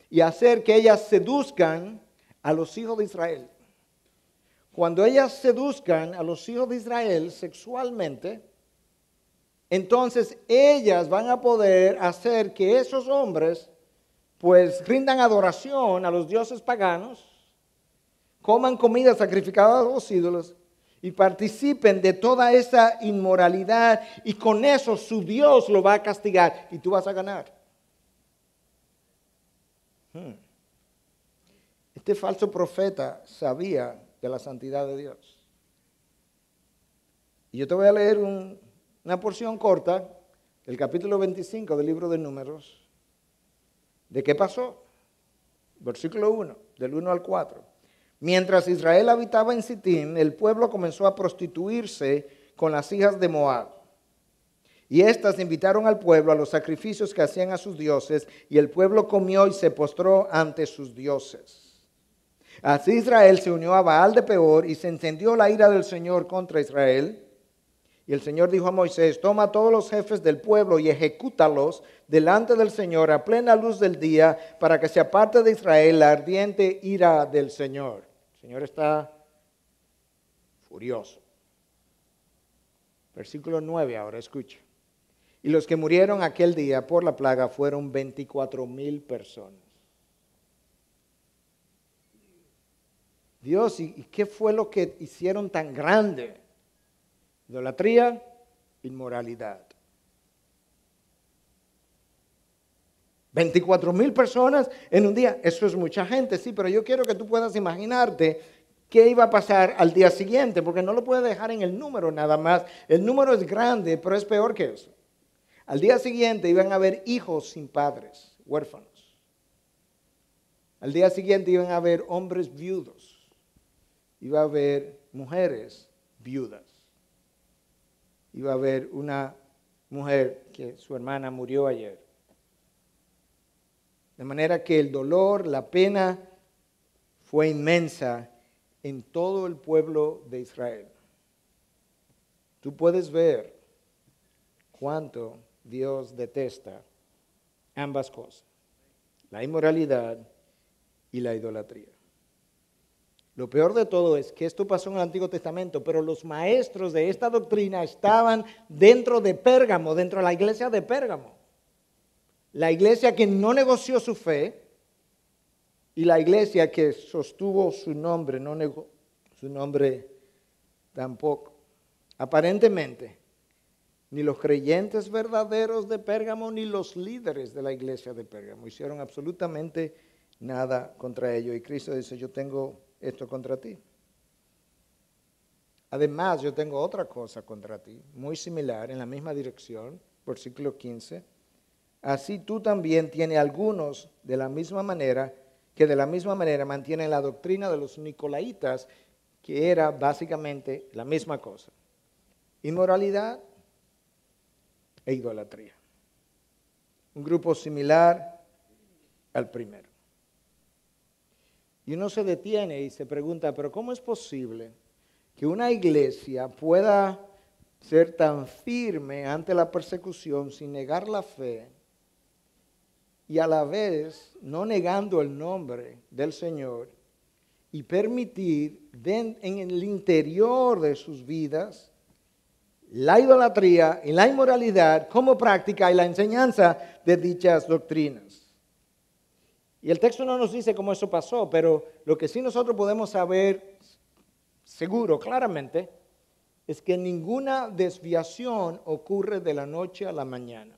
y hacer que ellas seduzcan a los hijos de Israel. Cuando ellas seduzcan a los hijos de Israel sexualmente, entonces ellas van a poder hacer que esos hombres pues rindan adoración a los dioses paganos, coman comida sacrificada a los ídolos y participen de toda esa inmoralidad, y con eso su Dios lo va a castigar y tú vas a ganar. Este falso profeta sabía de la santidad de Dios. Y yo te voy a leer una porción corta del capítulo 25 del libro de Números. ¿De qué pasó? Versículo 1, del 1 al 4. Mientras Israel habitaba en Sitín, el pueblo comenzó a prostituirse con las hijas de Moab. Y éstas invitaron al pueblo a los sacrificios que hacían a sus dioses, y el pueblo comió y se postró ante sus dioses. Así Israel se unió a Baal de Peor, y se encendió la ira del Señor contra Israel. Y el Señor dijo a Moisés, toma a todos los jefes del pueblo y ejecútalos delante del Señor a plena luz del día, para que se aparte de Israel la ardiente ira del Señor. El Señor está furioso. Versículo 9 ahora, escucha. Y los que murieron aquel día por la plaga fueron 24,000 personas. Dios, ¿y qué fue lo que hicieron tan grande? Idolatría, inmoralidad. 24,000 personas en un día, eso es mucha gente, sí, pero yo quiero que tú puedas imaginarte qué iba a pasar al día siguiente, porque no lo puedes dejar en el número nada más. El número es grande, pero es peor que eso. Al día siguiente iban a haber hijos sin padres, huérfanos. Al día siguiente iban a haber hombres viudos. Iba a haber mujeres viudas. Iba a haber una mujer que su hermana murió ayer. De manera que el dolor, la pena fue inmensa en todo el pueblo de Israel. Tú puedes ver cuánto Dios detesta ambas cosas, la inmoralidad y la idolatría. Lo peor de todo es que esto pasó en el Antiguo Testamento, pero los maestros de esta doctrina estaban dentro de Pérgamo, dentro de la iglesia de Pérgamo. La iglesia que no negoció su fe y la iglesia que sostuvo su nombre, no negó su nombre tampoco. Aparentemente, ni los creyentes verdaderos de Pérgamo ni los líderes de la iglesia de Pérgamo hicieron absolutamente nada contra ello. Y Cristo dice, yo tengo esto contra ti. Además, yo tengo otra cosa contra ti, muy similar, en la misma dirección, versículo 15. Así tú también tienes algunos de la misma manera, que de la misma manera mantienen la doctrina de los nicolaitas, que era básicamente la misma cosa. Inmoralidad e idolatría. Un grupo similar al primero. Y uno se detiene y se pregunta, pero ¿cómo es posible que una iglesia pueda ser tan firme ante la persecución sin negar la fe y a la vez no negando el nombre del Señor y permitir en el interior de sus vidas la idolatría y la inmoralidad como práctica y la enseñanza de dichas doctrinas? Y el texto no nos dice cómo eso pasó, pero lo que sí nosotros podemos saber seguro, claramente, es que ninguna desviación ocurre de la noche a la mañana.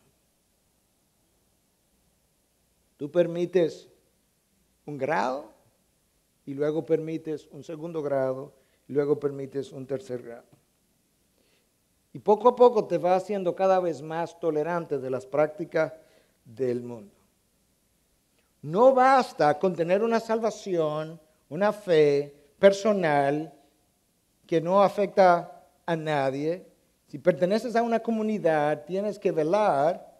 Tú permites un grado y luego permites un segundo grado y luego permites un tercer grado. Y poco a poco te vas haciendo cada vez más tolerante de las prácticas del mundo. No basta con tener una salvación, una fe personal que no afecta a nadie. Si perteneces a una comunidad, tienes que velar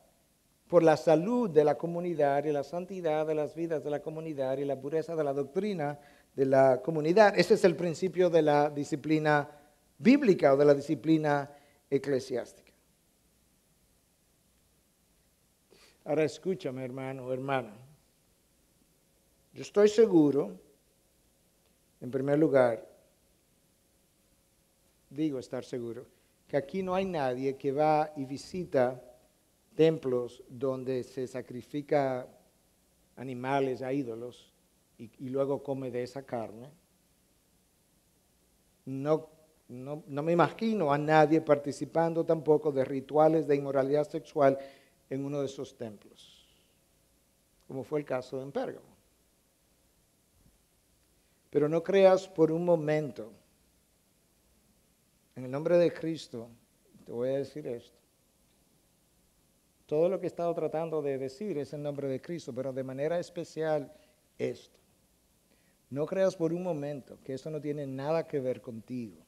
por la salud de la comunidad y la santidad de las vidas de la comunidad y la pureza de la doctrina de la comunidad. Ese es el principio de la disciplina bíblica o de la disciplina eclesiástica. Ahora escúchame, hermano o hermana. Yo estoy seguro, en primer lugar, digo estar seguro, que aquí no hay nadie que va y visita templos donde se sacrifica animales a ídolos y luego come de esa carne. No me imagino a nadie participando tampoco de rituales de inmoralidad sexual en uno de esos templos, como fue el caso en Pérgamo. Pero no creas por un momento, en el nombre de Cristo, te voy a decir esto. Todo lo que he estado tratando de decir es en nombre de Cristo, pero de manera especial esto. No creas por un momento que esto no tiene nada que ver contigo,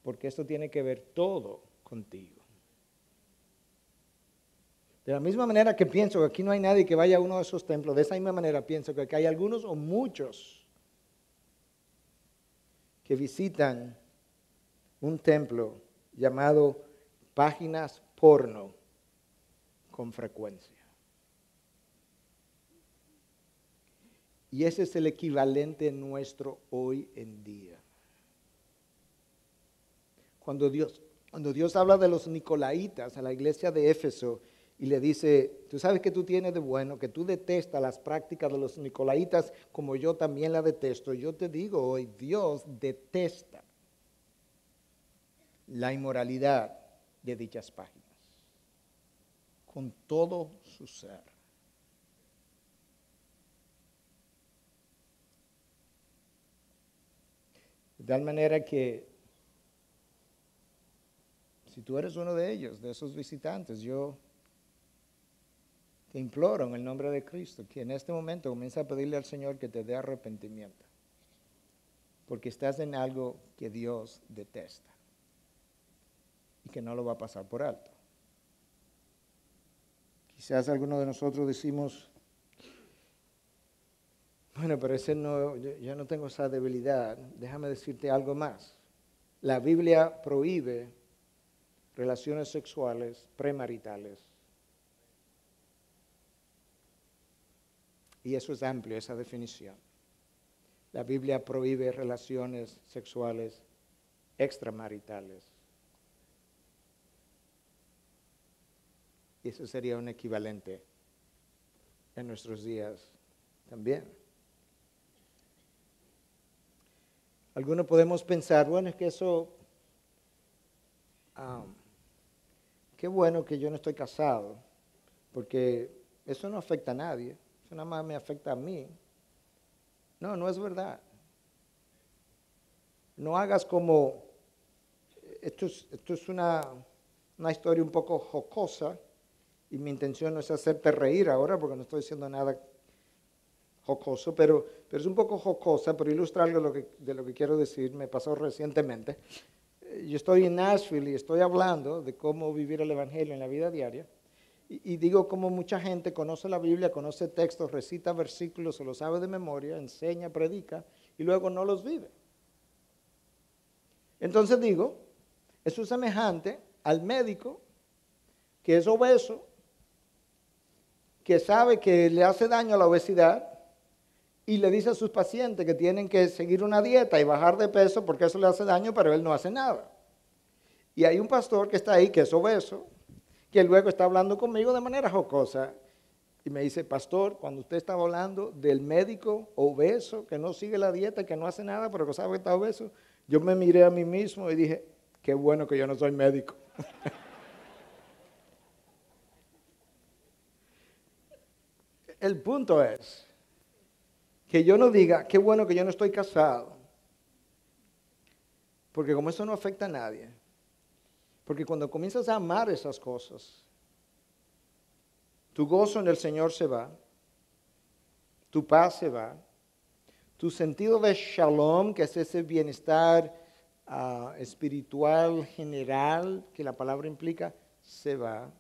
porque esto tiene que ver todo contigo. De la misma manera que pienso que aquí no hay nadie que vaya a uno de esos templos, de esa misma manera pienso que aquí hay algunos o muchos que visitan un templo llamado páginas porno con frecuencia. Y ese es el equivalente nuestro hoy en día. Cuando Dios habla de los nicolaítas a la iglesia de Éfeso y le dice, tú sabes que tú tienes de bueno, que tú detestas las prácticas de los nicolaítas como yo también la detesto. Yo te digo hoy, Dios detesta la inmoralidad de dichas páginas con todo su ser. De tal manera que si tú eres uno de ellos, de esos visitantes, yo te imploro en el nombre de Cristo que en este momento comienza a pedirle al Señor que te dé arrepentimiento, porque estás en algo que Dios detesta y que no lo va a pasar por alto. Quizás algunos de nosotros decimos, bueno, pero yo no tengo esa debilidad. Déjame decirte algo más. La Biblia prohíbe relaciones sexuales premaritales. Y eso es amplio, esa definición. La Biblia prohíbe relaciones sexuales extramaritales. Y eso sería un equivalente en nuestros días también. Algunos podemos pensar, bueno, es que eso, qué bueno que yo no estoy casado, porque eso no afecta a nadie, eso nada más me afecta a mí. No, no es verdad. No hagas como, esto es una historia un poco jocosa, y mi intención no es hacerte reír ahora, porque no estoy diciendo nada jocoso, pero es un poco jocosa, pero ilustra algo de lo que quiero decir. Me pasó recientemente. Yo estoy en Nashville y estoy hablando de cómo vivir el Evangelio en la vida diaria, y digo cómo mucha gente conoce la Biblia, conoce textos, recita versículos, se los sabe de memoria, enseña, predica, y luego no los vive. Entonces digo, eso es semejante al médico que es obeso, que sabe que le hace daño a la obesidad y le dice a sus pacientes que tienen que seguir una dieta y bajar de peso porque eso le hace daño, pero él no hace nada. Y hay un pastor que está ahí, que es obeso, que luego está hablando conmigo de manera jocosa y me dice, pastor, cuando usted estaba hablando del médico obeso que no sigue la dieta, que no hace nada, pero que sabe que está obeso, yo me miré a mí mismo y dije, qué bueno que yo no soy médico. El punto es que yo no diga, qué bueno que yo no estoy casado, porque como eso no afecta a nadie, porque cuando comienzas a amar esas cosas, tu gozo en el Señor se va, tu paz se va, tu sentido de shalom, que es ese bienestar espiritual general que la palabra implica, se va.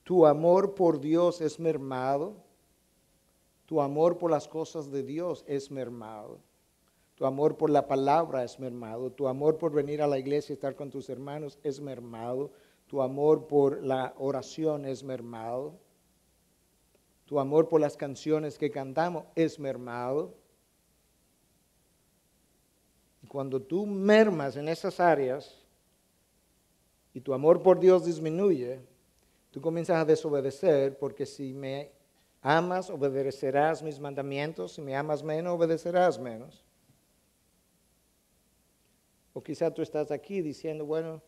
Tu amor por Dios es mermado. Tu amor por las cosas de Dios es mermado. Tu amor por la palabra es mermado. Tu amor por venir a la iglesia y estar con tus hermanos es mermado. Tu amor por la oración es mermado. Tu amor por las canciones que cantamos es mermado. Y cuando tú mermas en esas áreas y tu amor por Dios disminuye, tú comienzas a desobedecer, porque si me amas, obedecerás mis mandamientos. Si me amas menos, obedecerás menos. O quizá tú estás aquí diciendo, bueno,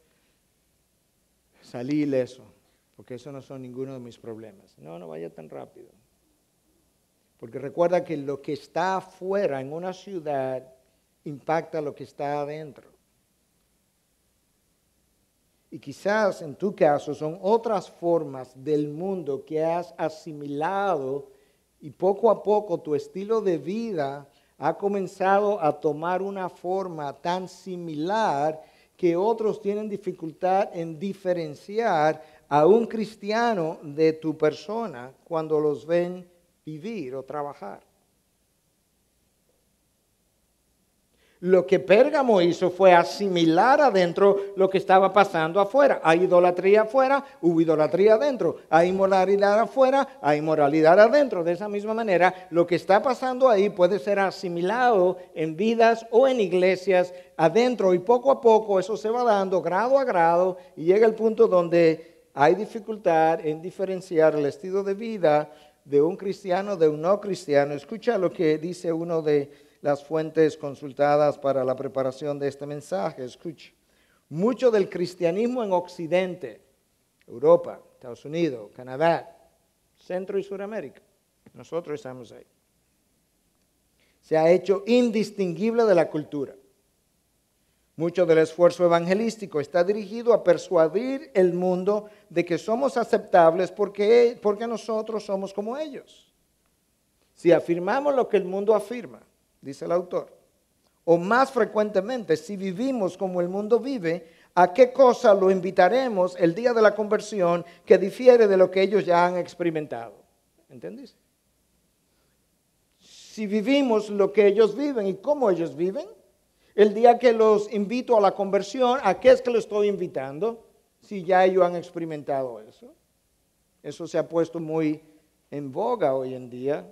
salí ileso, porque eso no son ninguno de mis problemas. No vaya tan rápido. Porque recuerda que lo que está afuera en una ciudad impacta lo que está adentro. Y quizás en tu caso son otras formas del mundo que has asimilado y poco a poco tu estilo de vida ha comenzado a tomar una forma tan similar que otros tienen dificultad en diferenciar a un cristiano de tu persona cuando los ven vivir o trabajar. Lo que Pérgamo hizo fue asimilar adentro lo que estaba pasando afuera. Hay idolatría afuera, hubo idolatría adentro. Hay inmoralidad afuera, hay inmoralidad adentro. De esa misma manera, lo que está pasando ahí puede ser asimilado en vidas o en iglesias adentro. Y poco a poco eso se va dando grado a grado y llega el punto donde hay dificultad en diferenciar el estilo de vida de un cristiano de un no cristiano. Escucha lo que dice uno de las fuentes consultadas para la preparación de este mensaje. Escuche, mucho del cristianismo en Occidente, Europa, Estados Unidos, Canadá, Centro y Suramérica, nosotros estamos ahí, se ha hecho indistinguible de la cultura. Mucho del esfuerzo evangelístico está dirigido a persuadir el mundo de que somos aceptables porque nosotros somos como ellos. Si afirmamos lo que el mundo afirma, dice el autor, o más frecuentemente, si vivimos como el mundo vive, ¿a qué cosa lo invitaremos el día de la conversión que difiere de lo que ellos ya han experimentado? ¿Entendiste? Si vivimos lo que ellos viven y cómo ellos viven, el día que los invito a la conversión, ¿a qué es que los estoy invitando? Si ya ellos han experimentado eso. Eso se ha puesto muy en boga hoy en día,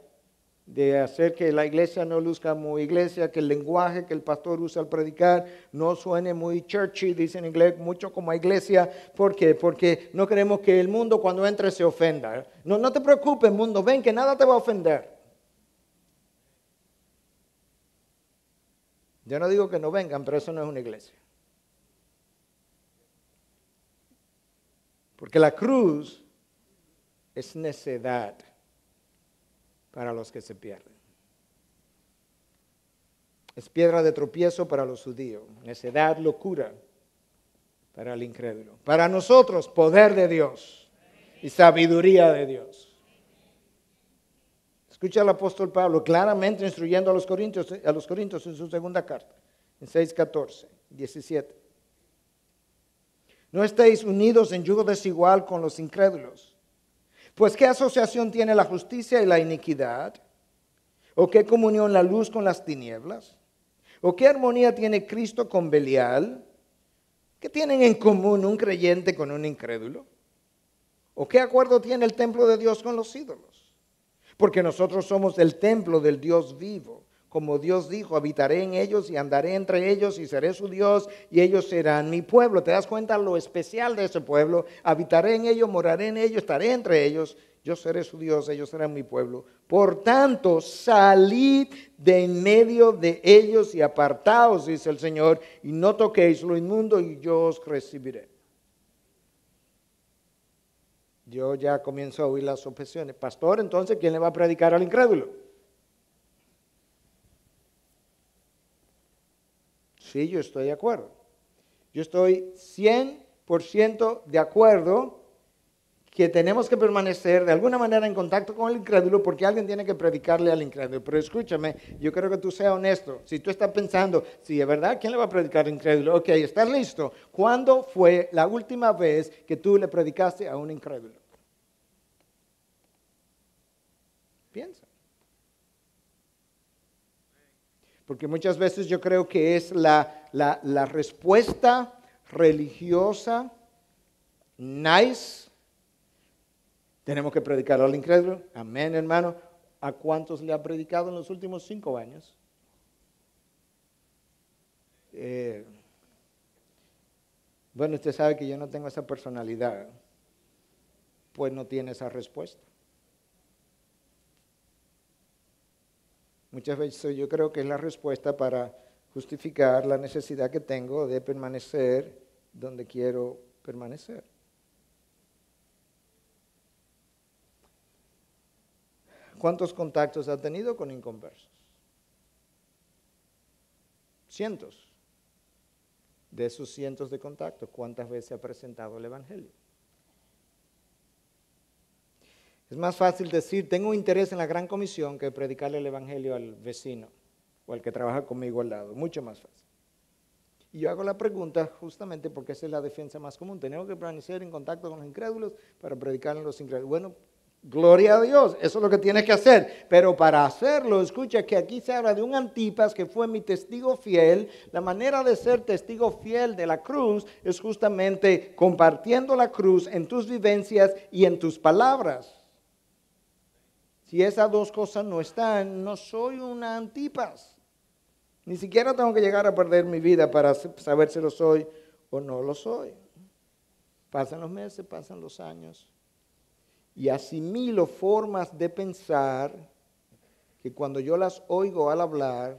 de hacer que la iglesia no luzca muy iglesia, que el lenguaje que el pastor usa al predicar no suene muy churchy, dice en inglés, mucho como iglesia. ¿Por qué? Porque no queremos que el mundo cuando entre se ofenda. No te preocupes, mundo, ven que nada te va a ofender. Yo no digo que no vengan, pero eso no es una iglesia. Porque la cruz es necedad para los que se pierden. Es piedra de tropiezo para los judíos, necedad, locura para el incrédulo. Para nosotros, poder de Dios y sabiduría de Dios. Escucha al apóstol Pablo claramente instruyendo a los corintios en su segunda carta, en 6:14, 17. No estéis unidos en yugo desigual con los incrédulos. Pues ¿qué asociación tiene la justicia y la iniquidad? ¿O qué comunión la luz con las tinieblas? ¿O qué armonía tiene Cristo con Belial? ¿Qué tienen en común un creyente con un incrédulo? ¿O qué acuerdo tiene el templo de Dios con los ídolos? Porque nosotros somos el templo del Dios vivo. Como Dios dijo, habitaré en ellos y andaré entre ellos y seré su Dios y ellos serán mi pueblo. ¿Te das cuenta lo especial de ese pueblo? Habitaré en ellos, moraré en ellos, estaré entre ellos. Yo seré su Dios, ellos serán mi pueblo. Por tanto, salid de en medio de ellos y apartaos, dice el Señor, y no toquéis lo inmundo y yo os recibiré. Yo ya comienzo a oír las objeciones. Pastor, entonces, ¿quién le va a predicar al incrédulo? Sí, yo estoy de acuerdo. Yo estoy 100% de acuerdo que tenemos que permanecer de alguna manera en contacto con el incrédulo porque alguien tiene que predicarle al incrédulo. Pero escúchame, yo creo que tú seas honesto. Si tú estás pensando, si es verdad, ¿quién le va a predicar al incrédulo? Ok, ¿estás listo? ¿Cuándo fue la última vez que tú le predicaste a un incrédulo? Piensa. Porque muchas veces yo creo que es la respuesta religiosa, nice. Tenemos que predicar al incrédulo. Amén, hermano. ¿A cuántos le ha predicado en los últimos 5 años? Bueno, usted sabe que yo no tengo esa personalidad. Pues no tiene esa respuesta. Muchas veces yo creo que es la respuesta para justificar la necesidad que tengo de permanecer donde quiero permanecer. ¿Cuántos contactos ha tenido con inconversos? Cientos. De esos cientos de contactos, ¿cuántas veces ha presentado el Evangelio? Es más fácil decir, tengo interés en la gran comisión que predicarle el Evangelio al vecino o al que trabaja conmigo al lado. Mucho más fácil. Y yo hago la pregunta justamente porque esa es la defensa más común. Tenemos que permanecer en contacto con los incrédulos para predicarle a los incrédulos. Bueno, gloria a Dios, eso es lo que tienes que hacer. Pero para hacerlo, escucha que aquí se habla de un Antipas que fue mi testigo fiel. La manera de ser testigo fiel de la cruz es justamente compartiendo la cruz en tus vivencias y en tus palabras. Si esas dos cosas no están, no soy una Antipas. Ni siquiera tengo que llegar a perder mi vida para saber si lo soy o no lo soy. Pasan los meses, pasan los años. Y asimilo formas de pensar que cuando yo las oigo al hablar,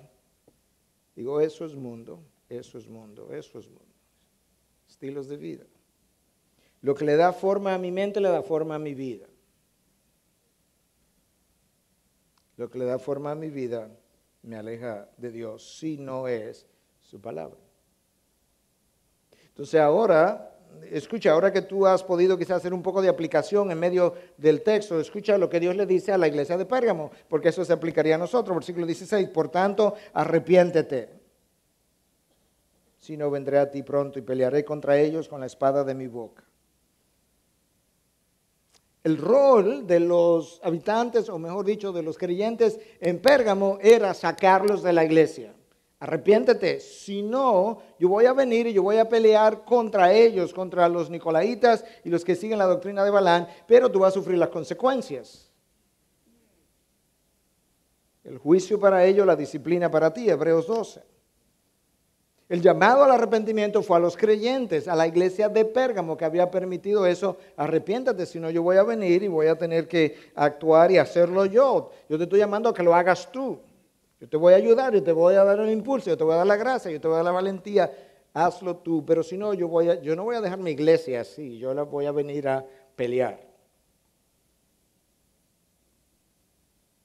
digo, eso es mundo, eso es mundo, eso es mundo. Estilos de vida. Lo que le da forma a mi mente le da forma a mi vida. Lo que le da forma a mi vida me aleja de Dios si no es su palabra. Entonces ahora, escucha, ahora que tú has podido quizás hacer un poco de aplicación en medio del texto, escucha lo que Dios le dice a la iglesia de Pérgamo, porque eso se aplicaría a nosotros, versículo 16, por tanto, arrepiéntete, si no vendré a ti pronto y pelearé contra ellos con la espada de mi boca. El rol de los habitantes, o mejor dicho, de los creyentes en Pérgamo era sacarlos de la iglesia. Arrepiéntete, si no, yo voy a venir y yo voy a pelear contra ellos, contra los nicolaitas y los que siguen la doctrina de Balaam, pero tú vas a sufrir las consecuencias. El juicio para ellos, la disciplina para ti, Hebreos 12. El llamado al arrepentimiento fue a los creyentes, a la iglesia de Pérgamo que había permitido eso. Arrepiéntate, si no yo voy a venir y voy a tener que actuar y hacerlo yo. Yo te estoy llamando a que lo hagas tú. Yo te voy a ayudar, yo te voy a dar el impulso, yo te voy a dar la gracia, yo te voy a dar la valentía. Hazlo tú, pero si no, yo no voy a dejar mi iglesia así, yo la voy a venir a pelear.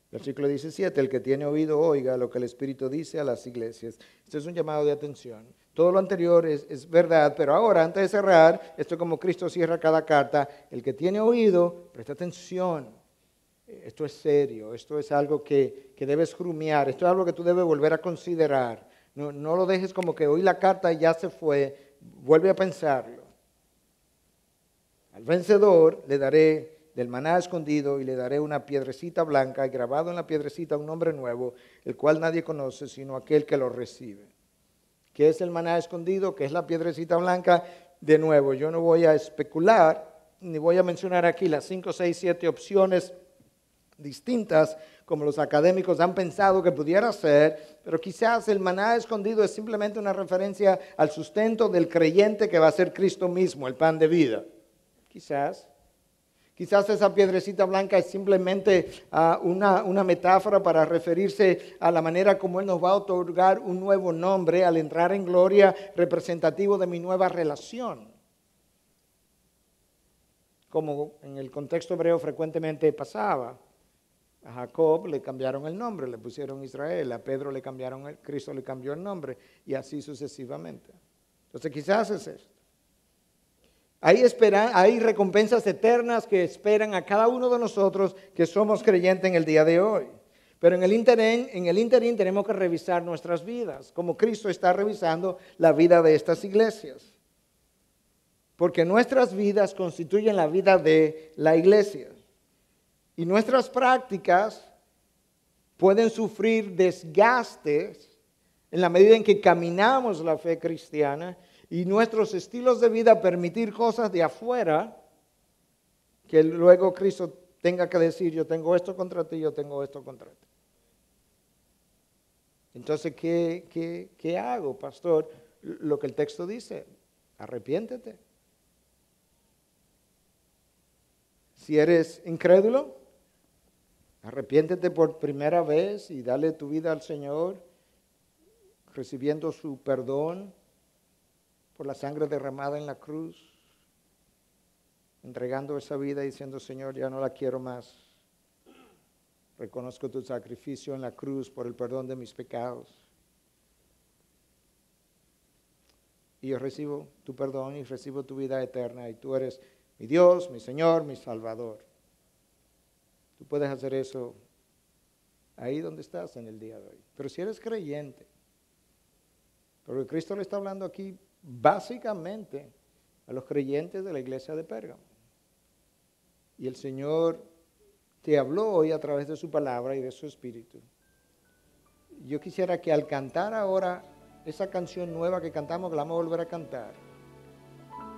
Versículo 17, el que tiene oído oiga lo que el Espíritu dice a las iglesias. Este es un llamado de atención. Todo lo anterior es verdad, pero ahora, antes de cerrar, esto como Cristo cierra cada carta, el que tiene oído, presta atención. Esto es serio, esto es algo que debes rumiar, esto es algo que tú debes volver a considerar. No lo dejes como que oí la carta y ya se fue, vuelve a pensarlo. Al vencedor le daré del maná escondido y le daré una piedrecita blanca y grabado en la piedrecita un nombre nuevo, el cual nadie conoce sino aquel que lo recibe. ¿Qué es el maná escondido? ¿Qué es la piedrecita blanca? De nuevo, yo no voy a especular, ni voy a mencionar aquí las 5, 6, 7 opciones distintas como los académicos han pensado que pudiera ser, pero quizás el maná escondido es simplemente una referencia al sustento del creyente que va a ser Cristo mismo, el pan de vida. Quizás esa piedrecita blanca es simplemente una metáfora para referirse a la manera como Él nos va a otorgar un nuevo nombre al entrar en gloria, representativo de mi nueva relación. Como en el contexto hebreo frecuentemente pasaba. A Jacob le cambiaron el nombre, le pusieron Israel. A Pedro le cambiaron Cristo le cambió el nombre y así sucesivamente. Entonces quizás es esto. Hay recompensas eternas que esperan a cada uno de nosotros que somos creyentes en el día de hoy. Pero en el interín tenemos que revisar nuestras vidas, como Cristo está revisando la vida de estas iglesias. Porque nuestras vidas constituyen la vida de la iglesia. Y nuestras prácticas pueden sufrir desgastes en la medida en que caminamos la fe cristiana y nuestros estilos de vida permitir cosas de afuera que luego Cristo tenga que decir, yo tengo esto contra ti, yo tengo esto contra ti. Entonces, ¿qué hago, pastor? Lo que el texto dice, arrepiéntete. Si eres incrédulo, arrepiéntete por primera vez y dale tu vida al Señor, recibiendo su perdón por la sangre derramada en la cruz, entregando esa vida y diciendo, Señor, ya no la quiero más. Reconozco tu sacrificio en la cruz por el perdón de mis pecados. Y yo recibo tu perdón y recibo tu vida eterna y tú eres mi Dios, mi Señor, mi Salvador. Tú puedes hacer eso ahí donde estás en el día de hoy. Pero si eres creyente, porque Cristo le está hablando aquí básicamente a los creyentes de la iglesia de Pérgamo. Y el Señor te habló hoy a través de su palabra y de su espíritu. Yo quisiera que al cantar ahora esa canción nueva que cantamos, que la vamos a volver a cantar,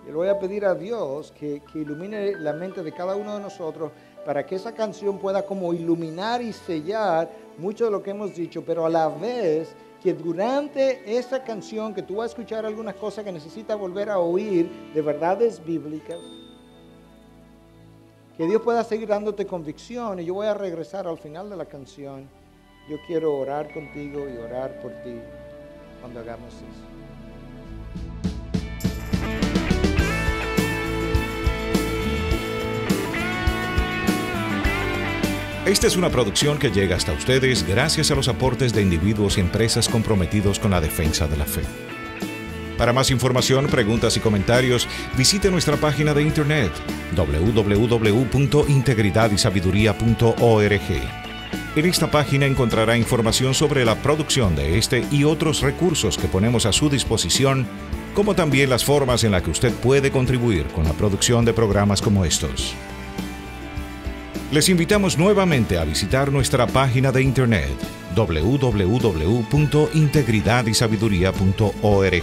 yo le voy a pedir a Dios que ilumine la mente de cada uno de nosotros para que esa canción pueda como iluminar y sellar mucho de lo que hemos dicho, pero a la vez que durante esa canción que tú vas a escuchar algunas cosas que necesitas volver a oír de verdades bíblicas, que Dios pueda seguir dándote convicción. Y yo voy a regresar al final de la canción. Yo quiero orar contigo y orar por ti cuando hagamos eso. Esta es una producción que llega hasta ustedes gracias a los aportes de individuos y empresas comprometidos con la defensa de la fe. Para más información, preguntas y comentarios, visite nuestra página de internet www.integridadisabiduría.org. En esta página encontrará información sobre la producción de este y otros recursos que ponemos a su disposición, como también las formas en las que usted puede contribuir con la producción de programas como estos. Les invitamos nuevamente a visitar nuestra página de internet www.integridadisabiduría.org.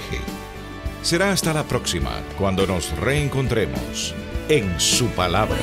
Será hasta la próxima, cuando nos reencontremos en su palabra.